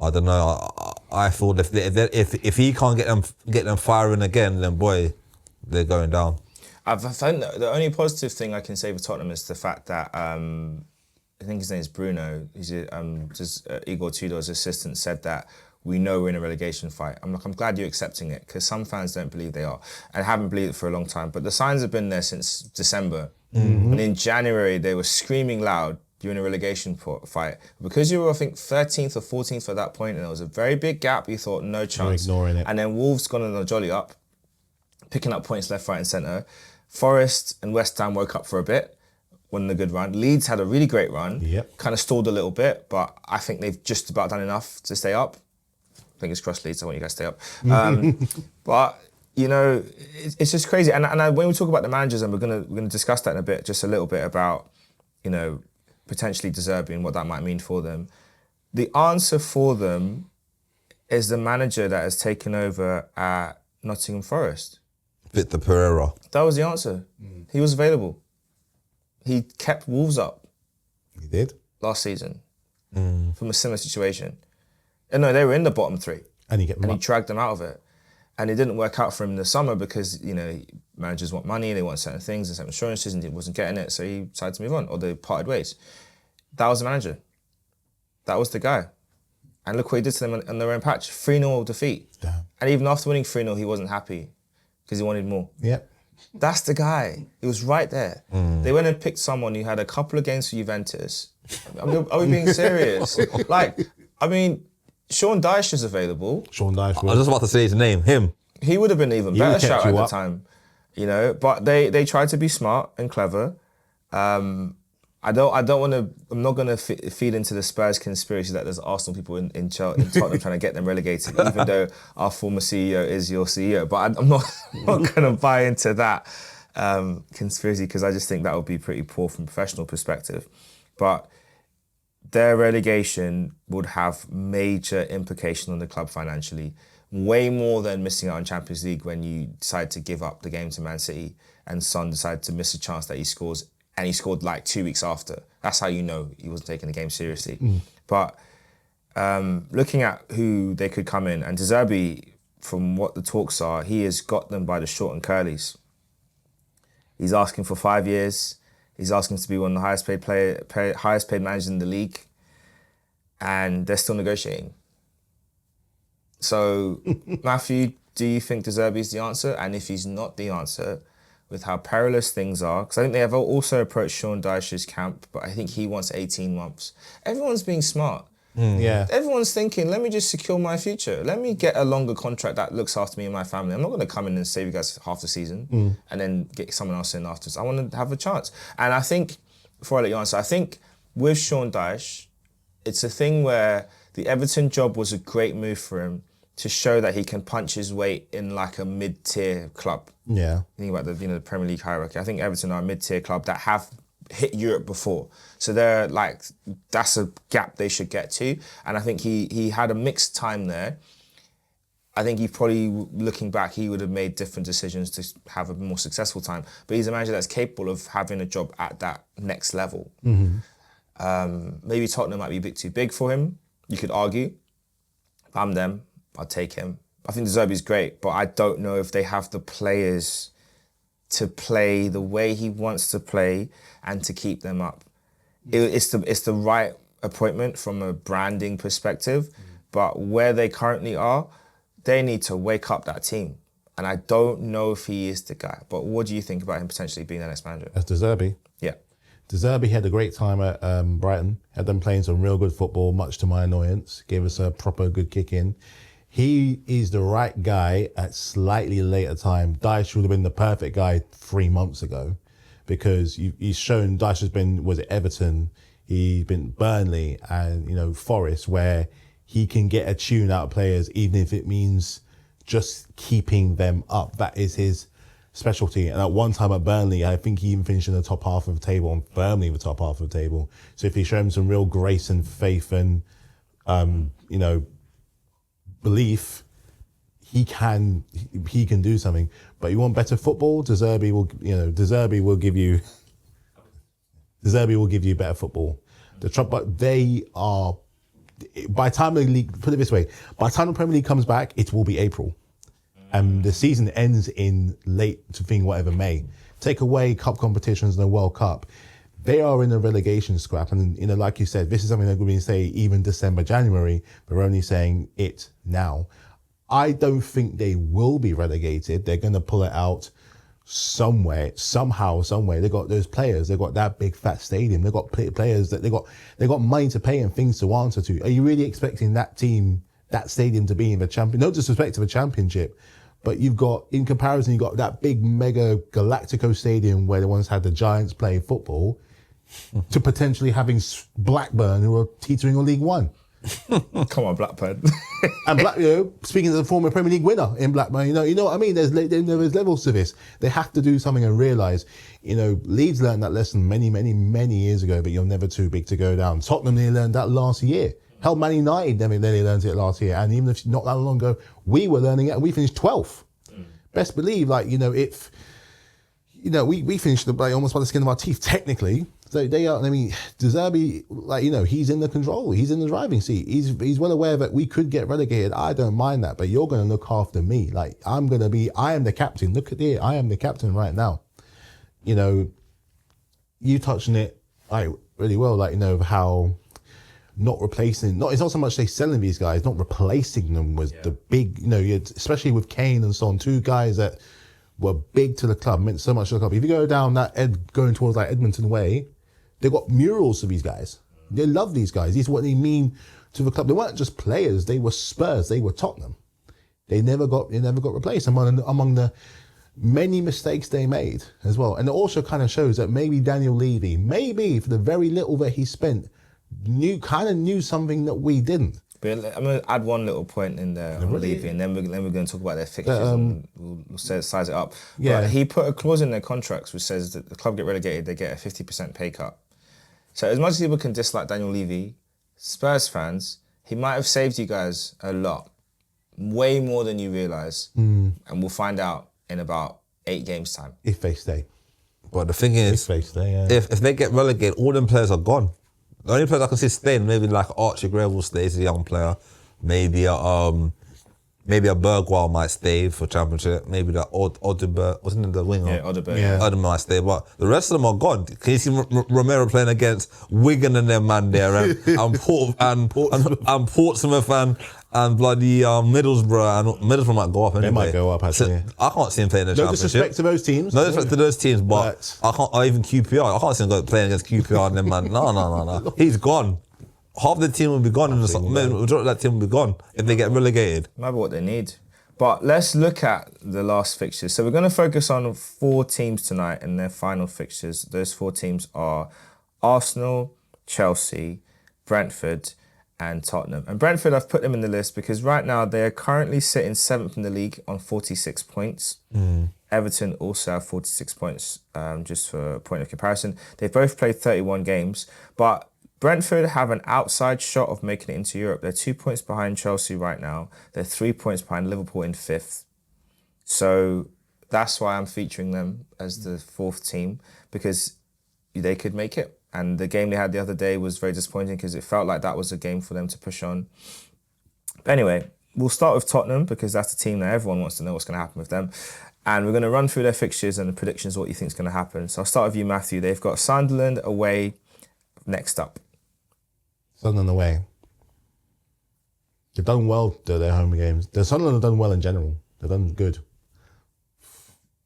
I don't know. I thought if he can't get them firing again, then boy, they're going down. I found the only positive thing I can say for Tottenham is the fact that I think his name is Bruno. He's Igor Tudor's assistant said that we know we're in a relegation fight. I'm glad you're accepting it because some fans don't believe they are and haven't believed it for a long time. But the signs have been there since December. And in January, they were screaming loud, you're in a relegation fight. Because you were, I think, 13th or 14th at that point, and there was a very big gap, you thought, no chance. You're ignoring it. And then Wolves gone on a jolly up, picking up points left, right and centre. Forest and West Ham woke up for a bit, won a good run. Leeds had a really great run, kind of stalled a little bit, but I think they've just about done enough to stay up. Fingers crossed, Leeds, I want you guys to stay up. But, you know, it's just crazy. And when we talk about the managers, and we're gonna discuss that in a bit, just a little bit about, you know, potentially De Zerbi and what that might mean for them. The answer for them is the manager that has taken over at Nottingham Forest. Victor Pereira. That was the answer. He was available. He kept Wolves up. He did. Last season from a similar situation. And no, they were in the bottom 3. And he dragged them out of it. And it didn't work out for him in the summer because, you know, managers want money, they want certain things and certain assurances, and he wasn't getting it, so he decided to move on, or they parted ways. That was the manager. That was the guy. And look what he did to them on their own patch. 3-0 defeat. Damn. And even after winning 3-0, he wasn't happy because he wanted more. Yep. That's the guy. He was right there. They went and picked someone who had a couple of games for Juventus. Are we being serious? Sean Dyche is available. Sean Dyche. I was just about to say his name, him. He would have been even better shout at the time, you know. But they tried to be smart and clever. I'm not going to feed into the Spurs conspiracy that there's Arsenal people in Tottenham trying to get them relegated, even though our former CEO is your CEO. But I'm not going to buy into that conspiracy because I just think that would be pretty poor from a professional perspective. But their relegation would have major implication on the club financially, way more than missing out on Champions League when you decide to give up the game to Man City and Son decided to miss a chance that he scores, and he scored like 2 weeks after. That's how you know he wasn't taking the game seriously. But looking at who they could come in, and De Zerbi, from what the talks are, he has got them by the short and curlies. He's asking for 5 years. He's asking to be one of the highest paid managers in the league, and they're still negotiating. So, Matthew, do you think De Zerbi is the answer? And if he's not the answer, with how perilous things are, because I think they have also approached Sean Dyche's camp, but I think he wants 18 months. Everyone's being smart. Yeah. Everyone's thinking, let me just secure my future. Let me get a longer contract that looks after me and my family. I'm not going to come in and save you guys half the season and then get someone else in afterwards. I want to have a chance. And I think, before I let you answer, I think with Sean Dyche, it's a thing where the Everton job was a great move for him to show that he can punch his weight in like a mid-tier club. Yeah. Think about the Premier League hierarchy. I think Everton are a mid-tier club that have hit Europe before. So they're like, that's a gap they should get to. And I think he had a mixed time there. I think he probably, looking back, he would have made different decisions to have a more successful time. But he's a manager that's capable of having a job at that next level. Maybe Tottenham might be a bit too big for him. You could argue. If I'm them, I'd take him. I think De Zerbi's great, but I don't know if they have the players to play the way he wants to play and to keep them up. It's the right appointment from a branding perspective, but where they currently are, they need to wake up that team. And I don't know if he is the guy. But what do you think about him potentially being the next manager? That's De Zerbi. Yeah. De Zerbi had a great time at Brighton, had them playing some real good football, much to my annoyance, gave us a proper good kick in. He is the right guy at slightly later time. Dyche would have been the perfect guy 3 months ago, because he's shown, Dyche has been, was it Everton, he's been Burnley and, Forest, where he can get a tune out of players, even if it means just keeping them up. That is his specialty. And at one time at Burnley, I think he even finished in the top half of the table, and firmly in the top half of the table. So if you show him some real grace and faith and, belief, he can do something. But you want better football, De Zerbi will give you better football. But they are, by the time the league, put it this way, by the time the Premier League comes back, it will be April. And the season ends in late May. Take away cup competitions and the World Cup. They are in a relegation scrap. And, like you said, this is something they're going to say even December, January. They're only saying it now. I don't think they will be relegated. They're going to pull it out somewhere, somehow, somewhere. They got those players. They got that big fat stadium. They got players that they got money to pay and things to answer to. Are you really expecting that team, that stadium, to be in the champion? No disrespect to the championship, but you've got, in comparison, you've got that big mega Galactico stadium where they once had the Giants playing football, to potentially having Blackburn, who are teetering on League One. Come on, Blackburn. And speaking of the former Premier League winner in Blackburn, you know what I mean? There's levels to this. They have to do something and realise, Leeds learned that lesson many, many, many years ago, but you're never too big to go down. Tottenham, they learned that last year. Hell, Man United, they learned it last year. And even if not that long ago, we were learning it and we finished 12th. Best believe, if, we finished almost by the skin of our teeth, technically. So they are, De Zerbi, he's in the control. He's in the driving seat. He's well aware that we could get relegated. I don't mind that, but you're going to look after me. I am the captain. Look at it. I am the captain right now. You touched on it really well, of how not replacing, it's not so much they selling these guys, not replacing them was the big, especially with Kane and so on, two guys that were big to the club, meant so much to the club. If you go down going towards Edmonton way, they got murals of these guys. They love these guys. These are what they mean to the club. They weren't just players. They were Spurs. They were Tottenham. They never got replaced among the many mistakes they made as well. And it also kind of shows that maybe Daniel Levy, maybe for the very little that he spent, knew something that we didn't. But I'm going to add one little point in there on Levy, and then we're going to talk about their fixtures and we'll size it up. Yeah. But he put a clause in their contracts which says that the club get relegated, they get a 50% pay cut. So as much as people can dislike Daniel Levy, Spurs fans, he might have saved you guys a lot, way more than you realise. And we'll find out in about 8 games' time. If they stay. But the thing is, If they stay, if they get relegated, all them players are gone. The only players I can see staying, maybe like Archie Gray will stay as a young player. Maybe a Bergwall might stay for Championship. Maybe the Odeberg, wasn't it the winger? Yeah, Odeberg. Yeah. Odeberg might stay, but the rest of them are gone. Can you see Romero playing against Wigan and their man there, and Portsmouth and bloody Middlesbrough, and Middlesbrough might go up anyway. They might go up, actually. So I can't see him playing in the No Championship. disrespect to those teams. No disrespect to those teams, but I can't. Or even QPR. I can't see him playing against QPR and them man. No. He's gone. half the team will be gone. Majority of that team will be gone if they get relegated. Might be what they need. But let's look at the last fixtures. So we're going to focus on 4 teams tonight and their final fixtures. Those 4 teams are Arsenal, Chelsea, Brentford, and Tottenham. And Brentford, I've put them in the list because right now they are currently sitting 7th in the league on 46 points. Everton also have 46 points, just for a point of comparison. They've both played 31 games, but Brentford have an outside shot of making it into Europe. They're 2 points behind Chelsea right now. They're 3 points behind Liverpool in 5th. So that's why I'm featuring them as the 4th team, because they could make it. And the game they had the other day was very disappointing because it felt like that was a game for them to push on. But anyway, we'll start with Tottenham because that's the team that everyone wants to know what's going to happen with them. And we're going to run through their fixtures and the predictions, what you think is going to happen. So I'll start with you, Matthew. They've got Sunderland away next up. Sunderland away. They've done well to their home games. The Sunderland have done well in general. They've done good.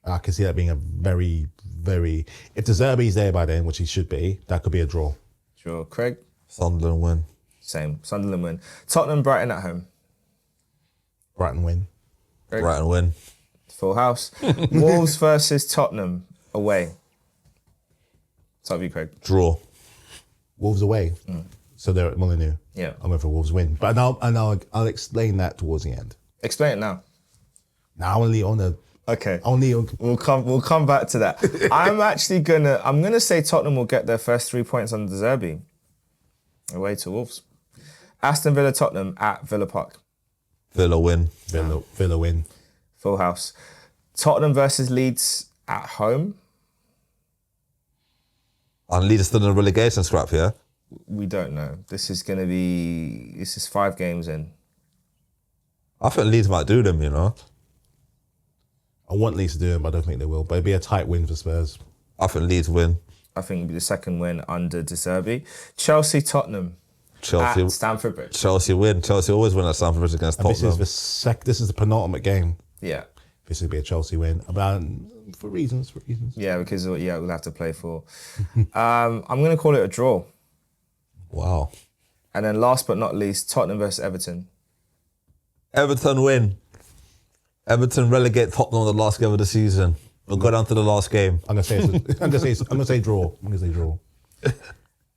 I can see that being a very, very... If De Zerbi's there by then, which he should be, that could be a draw. Sure. Craig? Sunderland win. Same. Sunderland win. Tottenham, Brighton at home. Brighton win. Craig? Brighton win. Full house. Wolves versus Tottenham away. Start with you, Craig. Draw. Wolves away. So they're at Molineux. Yeah. I'm going for Wolves win. But I'll explain that towards the end. Explain it now. Now only on the... Okay. Only on... We'll come back to that. I'm gonna say Tottenham will get their first 3 points on De Zerbi. Away to Wolves. Aston Villa, Tottenham at Villa Park. Villa win. Villa win. Full house. Tottenham versus Leeds at home. And Leeds are still in a relegation scrap here. We don't know. This is 5 games in. I think Leeds might do them, you know. I want Leeds to do it, but I don't think they will. But it'd be a tight win for Spurs. I think Leeds win. I think it'll be the second win under De Zerbi. Chelsea, Tottenham Chelsea. at Stamford Bridge. Chelsea win. Chelsea always win at Stamford Bridge against And Tottenham. this is the penultimate game. Yeah. This would be a Chelsea win. For reasons. Yeah, because we'll have to play for. I'm going to call it a draw. Wow. And then last but not least, Tottenham versus Everton. Everton win. Everton relegate Tottenham on the last game of the season. We'll go down to the last game. I'm gonna say draw.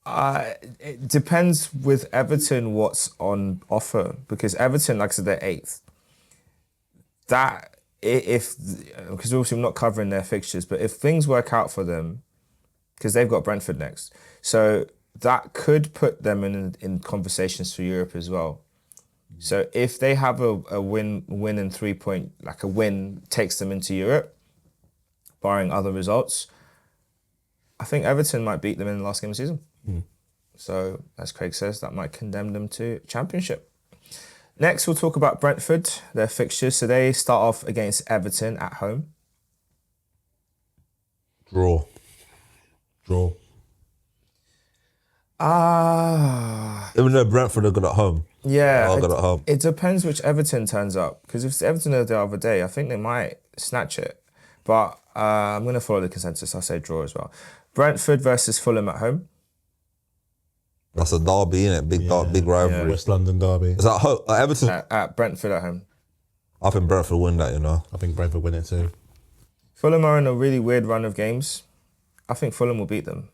It depends with Everton what's on offer, because Everton, like I said, they're 8th. Because obviously I'm not covering their fixtures, but if things work out for them, because they've got Brentford next, so that could put them in conversations for Europe as well. So if they have a win and 3 point, like a win takes them into Europe, barring other results, I think Everton might beat them in the last game of the season. So as Craig says, that might condemn them to Championship. Next, we'll talk about Brentford, their fixtures. So they start off against Everton at home. Draw. Even though Brentford are good at home. Yeah, Good at home. it depends which Everton turns up. Because if it's Everton the other day, I think they might snatch it. But I'm going to follow the consensus. I'll say draw as well. Brentford versus Fulham at home. That's a derby, innit? Big rivalry. West London derby. Is that Everton? At Brentford at home. I think Brentford win that, you know. I think Brentford win it too. Fulham are in a really weird run of games. I think Fulham will beat them.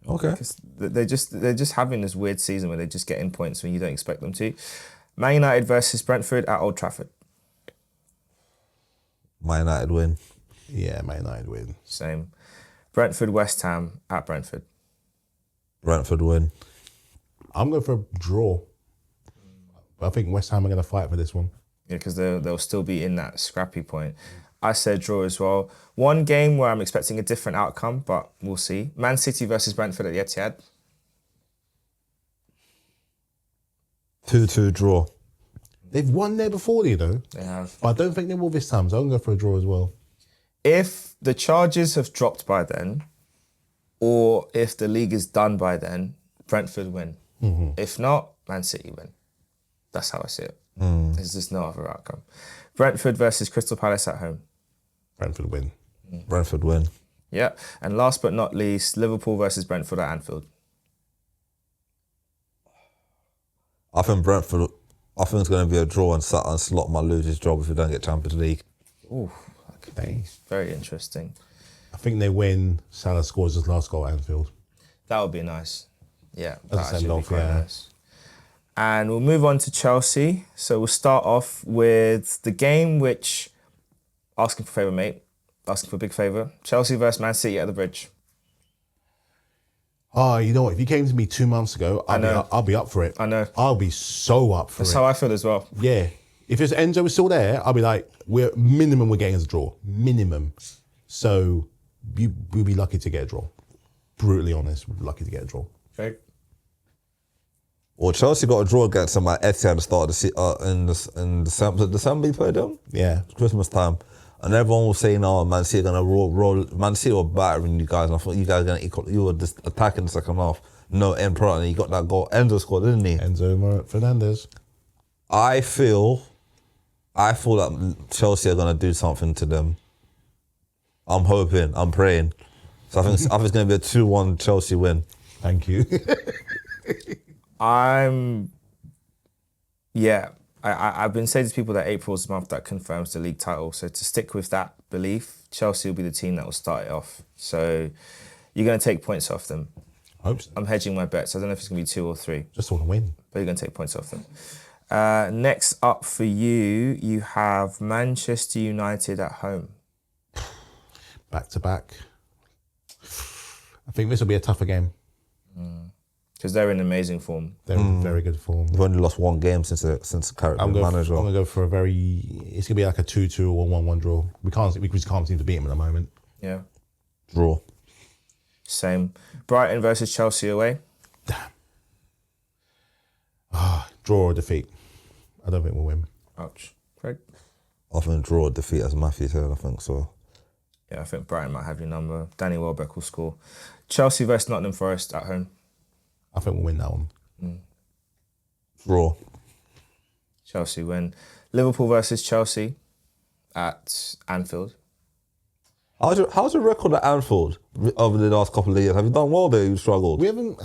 Okay. Because they're just having this weird season where they're just getting points when you don't expect them to. Man United versus Brentford at Old Trafford. Man United win. Yeah, Man United win. Same. Brentford West Ham at Brentford. Brentford win. I'm going for a draw. But I think West Ham are going to fight for this one. Yeah, because they'll still be in that scrappy point. I said draw as well. One game where I'm expecting a different outcome, but we'll see. Man City versus Brentford at the Etihad. 2-2 draw. They've won there before, you know. They have. But I don't think they will this time, so I'm going to go for a draw as well. If the charges have dropped by then, or if the league is done by then, Brentford win. If not, Man City win. That's how I see it. There's just no other outcome. Brentford versus Crystal Palace at home. Brentford win. Brentford win. Yeah. And last but not least, Liverpool versus Brentford at Anfield. I think Brentford. I think it's going to be a draw, and Slot might lose his job if we don't get Champions League. Ooh, that could be very interesting. I think they win. Salah scores his last goal at Anfield. That would be nice. Yeah, As a that actually would be send-off, quite yeah. nice. And we'll move on to Chelsea. So we'll start off with the game which, asking for a favour, mate. Asking for a big favour. Chelsea versus Man City at the Bridge. Oh, you know what? If you came to me 2 months ago, I'll be up for it. I know. I'll be so up for That's it. how I feel as well. Yeah. If it's Enzo was still there, I'll be like, we're getting as a draw. Minimum. So we'll be lucky to get a draw. Brutally honest, we'll be lucky to get a draw. Okay. Well, Chelsea got a draw against them at Etihad at the start of in December. December you played them? Yeah. Christmas time. And everyone was saying, "Oh, Man City are gonna roll. Man City were battering you guys." And I thought you guys were gonna equal. You were just attacking the second half. No end product, and he got that goal. Enzo scored, didn't he? Enzo Fernandez. I feel that Chelsea are gonna do something to them. I'm hoping. I'm praying. So I think it's gonna be a 2-1 Chelsea win. Thank you. I've been saying to people that April's the month that confirms the league title. So to stick with that belief, Chelsea will be the team that will start it off. So you're going to take points off them. Hope so. I'm hedging my bets. I don't know if it's going to be 2 or 3. Just want to win. But you're going to take points off them. Next up for you, you have Manchester United at home. Back to back. I think this will be a tougher game. Because they're in amazing form. They're in very good form. They've only lost one game since the character manager. I'm going to go for it's going to be like a 2-2 or 1-1 draw. We just can't seem to beat them at the moment. Yeah. Draw. Same. Brighton versus Chelsea away. Draw or defeat. I don't think we'll win. Ouch. Craig? I think draw or defeat, as Matthew said. I think so. Yeah, I think Brighton might have your number. Danny Welbeck will score. Chelsea versus Nottingham Forest at home. I think we'll win that one. Draw. Chelsea win. Liverpool versus Chelsea at Anfield. How's your record at Anfield over the last couple of years? Have you done well there? You struggled. We haven't.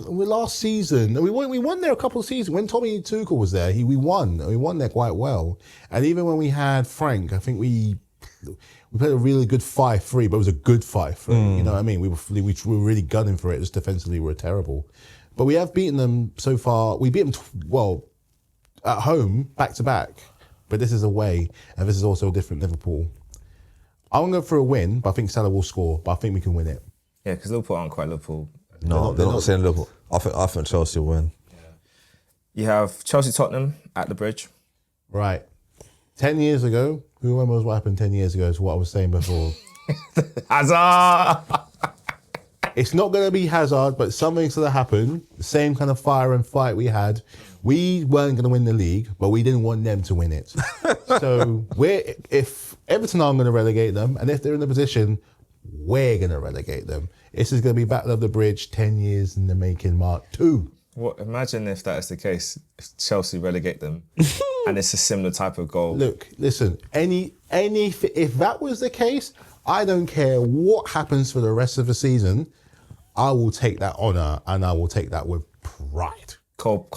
We last season we won there a couple of seasons when Tommy Tuchel was there. We won there quite well. And even when we had Frank, I think we played a really good 5-3, but it was a good 5-3. You know what I mean? We were really gunning for it. Just defensively, we were terrible. But we have beaten them so far. We beat them at home back to back. But this is away, and this is also a different Liverpool. I'm going to go for a win, but I think Salah will score. But I think we can win it. Yeah, because Liverpool aren't quite Liverpool. No, they're not saying Liverpool. I think Chelsea will win. You have Chelsea-Tottenham at the Bridge. Right. 10 years ago, who remembers what happened 10 years ago is what I was saying before. Hazard! It's not going to be Hazard, but something's going to happen. The same kind of fire and fight we had. We weren't going to win the league, but we didn't want them to win it. So if Everton are going to relegate them, and if they're in the position, we're going to relegate them. This is going to be Battle of the Bridge, 10 years in the making, Mark 2. What? Imagine if that is the case. If Chelsea relegate them, and it's a similar type of goal. Look, listen. If that was the case, I don't care what happens for the rest of the season. I will take that honour, and I will take that with pride. Cole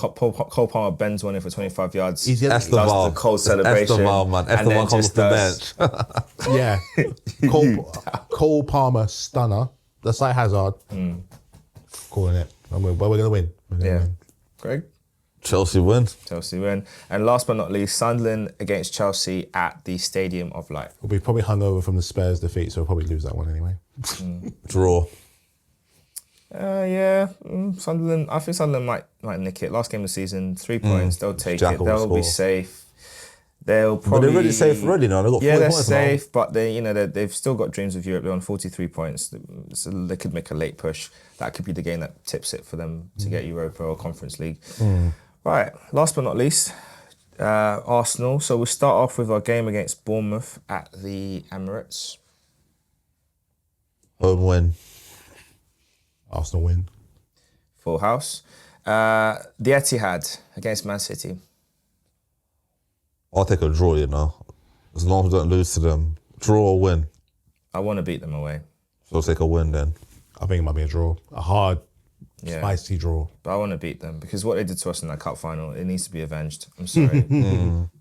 Palmer bends one in for 25 yards. Does the cold celebration. Esteban, man. Esteban comes to the bench. Yeah. Cole Palmer, stunner. That's like Hazard. Calling it. But we're going to win. Win. Greg? Chelsea win. Chelsea win. And last but not least, Sunderland against Chelsea at the Stadium of Light. We'll be probably hungover from the Spurs defeat, so we'll probably lose that one anyway. Draw. Sunderland. I think Sunderland might nick it. Last game of the season, 3 points. They'll take Jack it. They'll be score. safe. They'll probably. But they're really safe already now. They've got 40 they're points safe, but they've still got dreams of Europe. They're on 43 points, so they could make a late push. That could be the game that tips it for them to get Europa or Conference League. Right. Last but not least, Arsenal. So we'll start off with our game against Bournemouth at the Emirates. Home win. Arsenal win. Full house. The Etihad against Man City. I'll take a draw, you know. As long as we don't lose to them. Draw or win. I want to beat them away. So I'll take a win then. I think it might be a draw. A hard Yeah. Spicy draw. But I want to beat them because what they did to us in that cup final, it needs to be avenged. I'm sorry.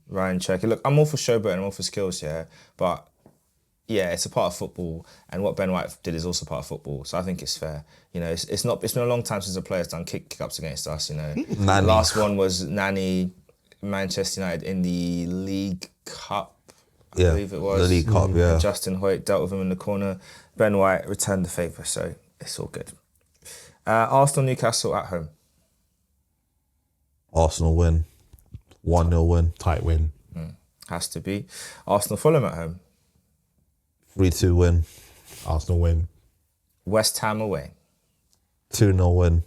Ryan Cherky. Look, I'm all for showboat and I'm all for skills, yeah. But yeah, it's a part of football, and what Ben White did is also part of football. So I think it's fair. You know, it's been a long time since a player's done kick-ups against us. You know, the last one was Nani, Manchester United in the League Cup. I believe it was the League Cup. Yeah, and Justin Hoyt dealt with him in the corner. Ben White returned the favour, so it's all good. Arsenal, Newcastle at home. Arsenal win, 1-0 win, Tight win. Has to be. Arsenal, Fulham at home. 3-2 win, Arsenal win. West Ham away. 2-0 win.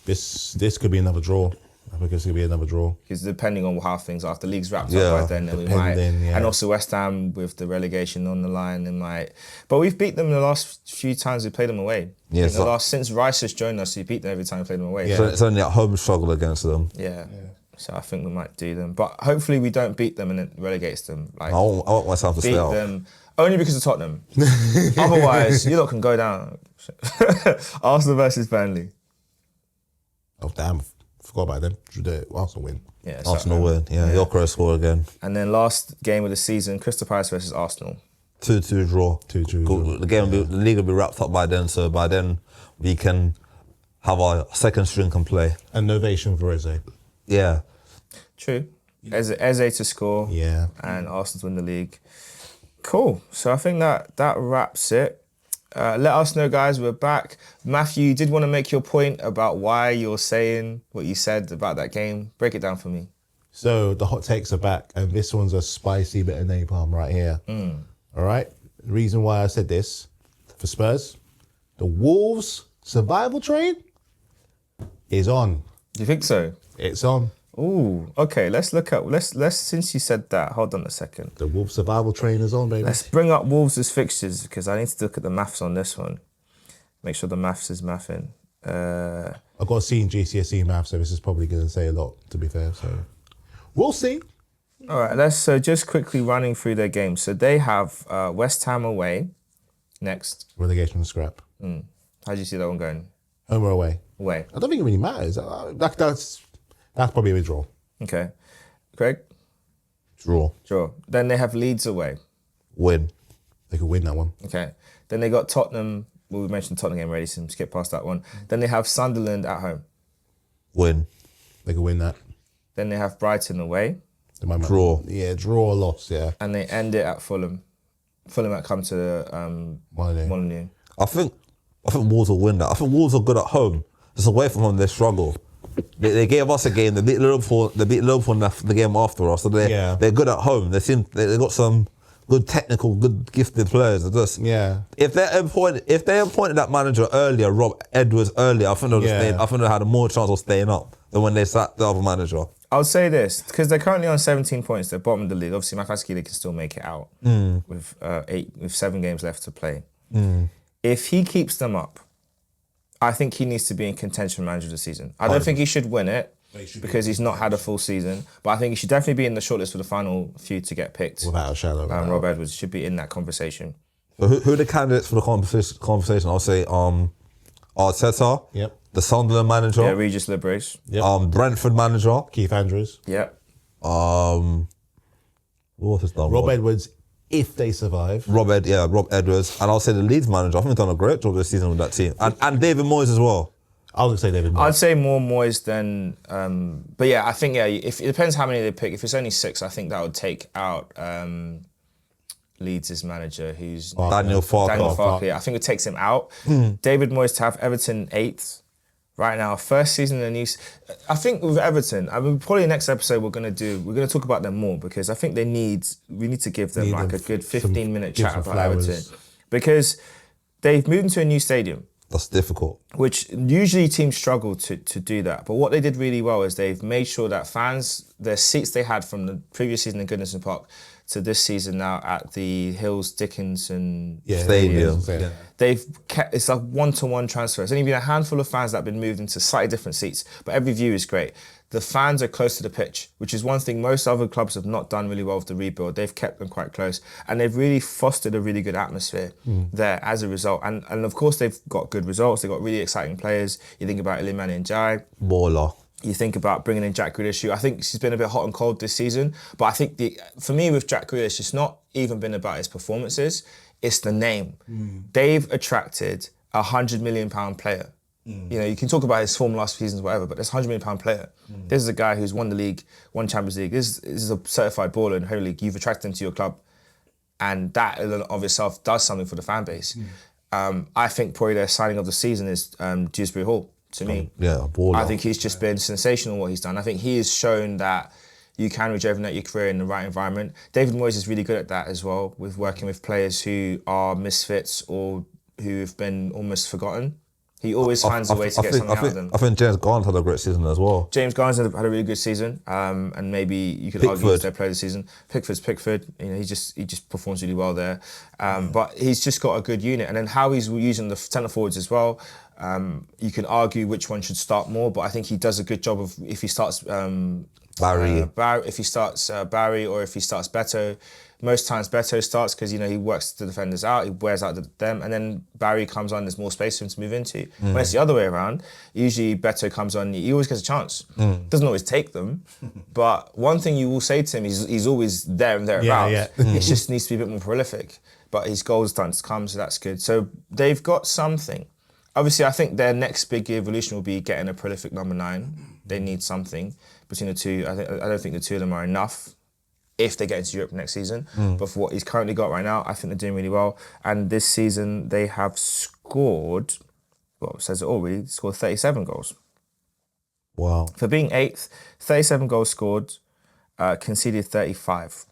This could be another draw. I think this could be another draw. Because depending on how things are, if the league's wrapped Yeah, up by then we might. yeah. And also West Ham with the relegation on the line, they might. But we've beat them the last few times we played them away. Yeah, Since Rice has joined us, we beat them every time we played them away. Yeah. So it's only at home struggle against them. Yeah. So I think we might do them. But hopefully we don't beat them and it relegates them. Like I want myself to beat stay out. them only because of Tottenham. Otherwise, you lot can go down. Arsenal versus Burnley. Oh, damn. Forgot about them. The Arsenal win. Yeah, so, Arsenal win. Yeah, Yokoro score again. And then last game of the season, Crystal Palace versus Arsenal. 2-2 draw. 2-2 Cool. draw. The game, the league will be wrapped up by then. So by then we can have our second string can play. An ovation for Eze. Yeah. True. Eze to score. Yeah. And Arsenal to win the league. Cool. So I think that wraps it. Let us know, guys. We're back. Matthew, you did want to make your point about why you're saying what you said about that game. Break it down for me. So the hot takes are back, and this one's a spicy bit of napalm right here. All right? The reason why I said this, for Spurs, the Wolves survival train is on. Do you think so? It's on. Ooh, okay. Let's look at let's since you said that. Hold on a second. The Wolves survival train is on, baby. Let's bring up Wolves' fixtures because I need to look at the maths on this one. Make sure the maths is mathing. I've got a C in GCSE math, so this is probably going to say a lot, to be fair. So we'll see. All right, so just quickly running through their games. So they have West Ham away next. Relegation scrap. How do you see that one going? Home or away? Away. I don't think it really matters. That's probably a draw. Okay. Craig? Draw. Draw. Then they have Leeds away. Win. They could win that one. Okay. Then they got Tottenham. Well, we mentioned Tottenham game already, so skip past that one. Then they have Sunderland at home. Win. They could win that. Then they have Brighton away. They might- Draw. Yeah, draw or loss, yeah. And they end it at Fulham. Fulham might come to Molineux. I think Wolves will win that. I think Wolves are good at home. Just away from home, they struggle. They gave us a game. They beat Liverpool. They beat Liverpool in the game after us. So they're good at home. They got some good technical, good gifted players. If they appointed that manager earlier, Rob Edwards earlier, I think they had a more chance of staying up than when they sat the other manager. I'll say this, because they're currently on 17 points. They're bottom of the league. Obviously, Makaski, they can still make it out with 7 games left to play. If he keeps them up, I think he needs to be in contention manager of the season. I don't think he should win it because he's not had a full season, but I think he should definitely be in the shortlist for the final few to get picked. Without a shadow. Rob Edwards should be in that conversation. So who are the candidates for the conversation? I'll say Arteta. Yep. The Sunderland manager. Yeah, Regis Liberace. Yep. Brentford manager. Keith Andrews. Yep. Who else has done? Rob Edwards, if they survive. Rob Edwards. And I'll say the Leeds manager. I think he's done a great job this season with that team. And David Moyes as well. I would say David Moyes. I'd say more Moyes than... but yeah, I think, if it depends how many they pick. If it's only 6, I think that would take out Leeds' manager, who's... Daniel Farke. I think it takes him out. David Moyes to have Everton 8th. Right now, first season in the new... I think with Everton, probably next episode we're going to talk about them more because I think we need to give them a good 15-minute chat about Everton. Because they've moved into a new stadium. That's difficult. Which usually teams struggle to do that. But what they did really well is they've made sure that fans, their seats they had from the previous season in Goodison Park to this season now at the Hills Dickinson Stadium. Yeah. They've kept, it's like one-to-one transfer. It's only been a handful of fans that have been moved into slightly different seats, but every view is great. The fans are close to the pitch, which is one thing most other clubs have not done really well with the rebuild. They've kept them quite close, and they've really fostered a really good atmosphere there as a result. And of course, they've got good results. They've got really exciting players. You think about Liam Rosenior. Baller. You think about bringing in Jack Grealish, who I think she's been a bit hot and cold this season. But I think for me with Jack Grealish, it's not even been about his performances. It's the name. They've attracted a £100 million player. You know, you can talk about his form last seasons, whatever, but there's a £100 million player. This is a guy who's won the league, won Champions League. This is a certified baller in the Premier League. You've attracted him to your club, and that in and of itself does something for the fan base. I think probably their signing of the season is Dewsbury Hall, to me. Yeah, baller. I think he's just been sensational what he's done. I think he has shown that you can rejuvenate your career in the right environment. David Moyes is really good at that as well, with working with players who are misfits or who have been almost forgotten. He always finds a way to get something out of them. I think James Garner had a great season as well. James Garner's had a really good season, and maybe you could argue he's their player of the season. Pickford's Pickford. You know, he just performs really well there. But he's just got a good unit, and then how he's using the centre forwards as well. You can argue which one should start more, but I think he does a good job of if he starts Barry, if he starts Barry, or if he starts Beto. Most times Beto starts because, you know, he works the defenders out, he wears out them, and then Barry comes on, there's more space for him to move into. When it's the other way around, usually Beto comes on, he always gets a chance. Doesn't always take them, but one thing you will say to him, he's always there and thereabouts. It just needs to be a bit more prolific. But his goals starting to come, so that's good. So they've got something. Obviously, I think their next big evolution will be getting a prolific number 9. They need something between the two. I don't think the two of them are enough if they get into Europe next season. But for what he's currently got right now, I think they're doing really well. And this season, they have scored, well, it says it all really, scored 37 goals. Wow. For being 8th, 37 goals scored, conceded 35.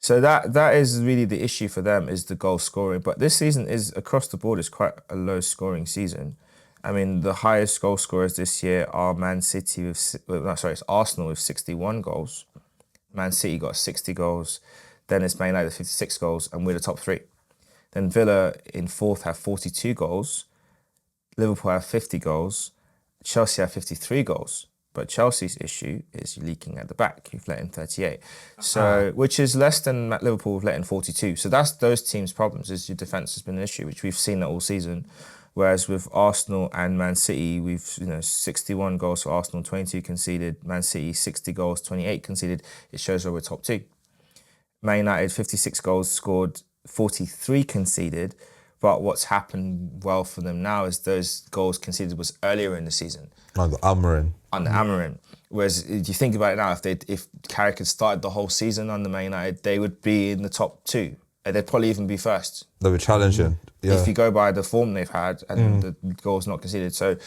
So that is really the issue for them, is the goal scoring. But this season is, across the board, is quite a low scoring season. I mean, the highest goal scorers this year are it's Arsenal with 61 goals. Man City got 60 goals. Then it's Man United with 56 goals, and we're the top 3. Then Villa in 4th have 42 goals. Liverpool have 50 goals. Chelsea have 53 goals. But Chelsea's issue is leaking at the back. You've let in 38. So, which is less than Liverpool have let in 42. So that's those teams' problems, is your defence has been an issue, which we've seen that all season. Whereas with Arsenal and Man City, we've 61 goals for Arsenal, 22 conceded. Man City 60 goals, 28 conceded. It shows where we're top 2. Man United 56 goals scored, 43 conceded. But what's happened well for them now is those goals conceded was earlier in the season. Under Amorim. Whereas if you think about it now, if Carrick had started the whole season under Man United, they would be in the top 2. They'd probably even be first. They were challenging. Yeah. If you go by the form they've had and the goals not conceded. So it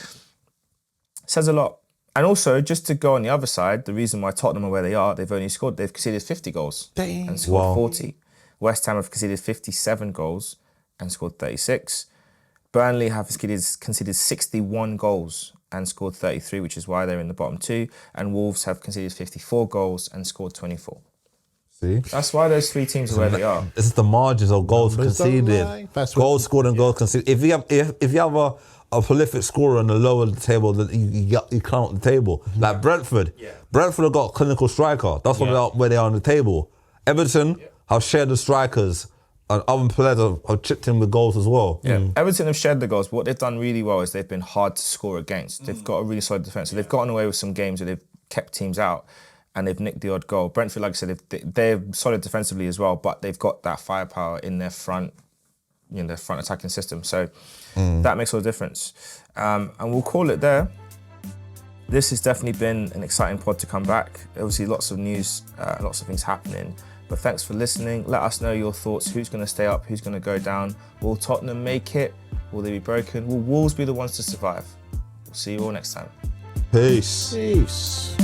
says a lot. And also, just to go on the other side, the reason why Tottenham are where they are, they've conceded 50 goals and scored 40. West Ham have conceded 57 goals and scored 36. Burnley have conceded 61 goals and scored 33, which is why they're in the bottom 2. And Wolves have conceded 54 goals and scored 24. See? That's why those 3 teams are where they are. This is the margins of goals conceded. Goals scored and goals conceded. If you have a prolific scorer on the lower of the table, then you climb up the table. Like Brentford. Yeah. Brentford have got a clinical striker. That's where they are on the table. Everton have shared the strikers, and other players have chipped in with goals as well. Yeah, Everton have shared the goals, but what they've done really well is they've been hard to score against. They've got a really solid defence. So they've gotten away with some games where they've kept teams out and they've nicked the odd goal. Brentford, like I said, they're solid defensively as well, but they've got that firepower in their front, their front attacking system. So that makes all the difference. And we'll call it there. This has definitely been an exciting pod to come back. Obviously, lots of news, lots of things happening. But thanks for listening. Let us know your thoughts. Who's going to stay up? Who's going to go down? Will Tottenham make it? Will they be broken? Will Wolves be the ones to survive? We'll see you all next time. Peace. Peace.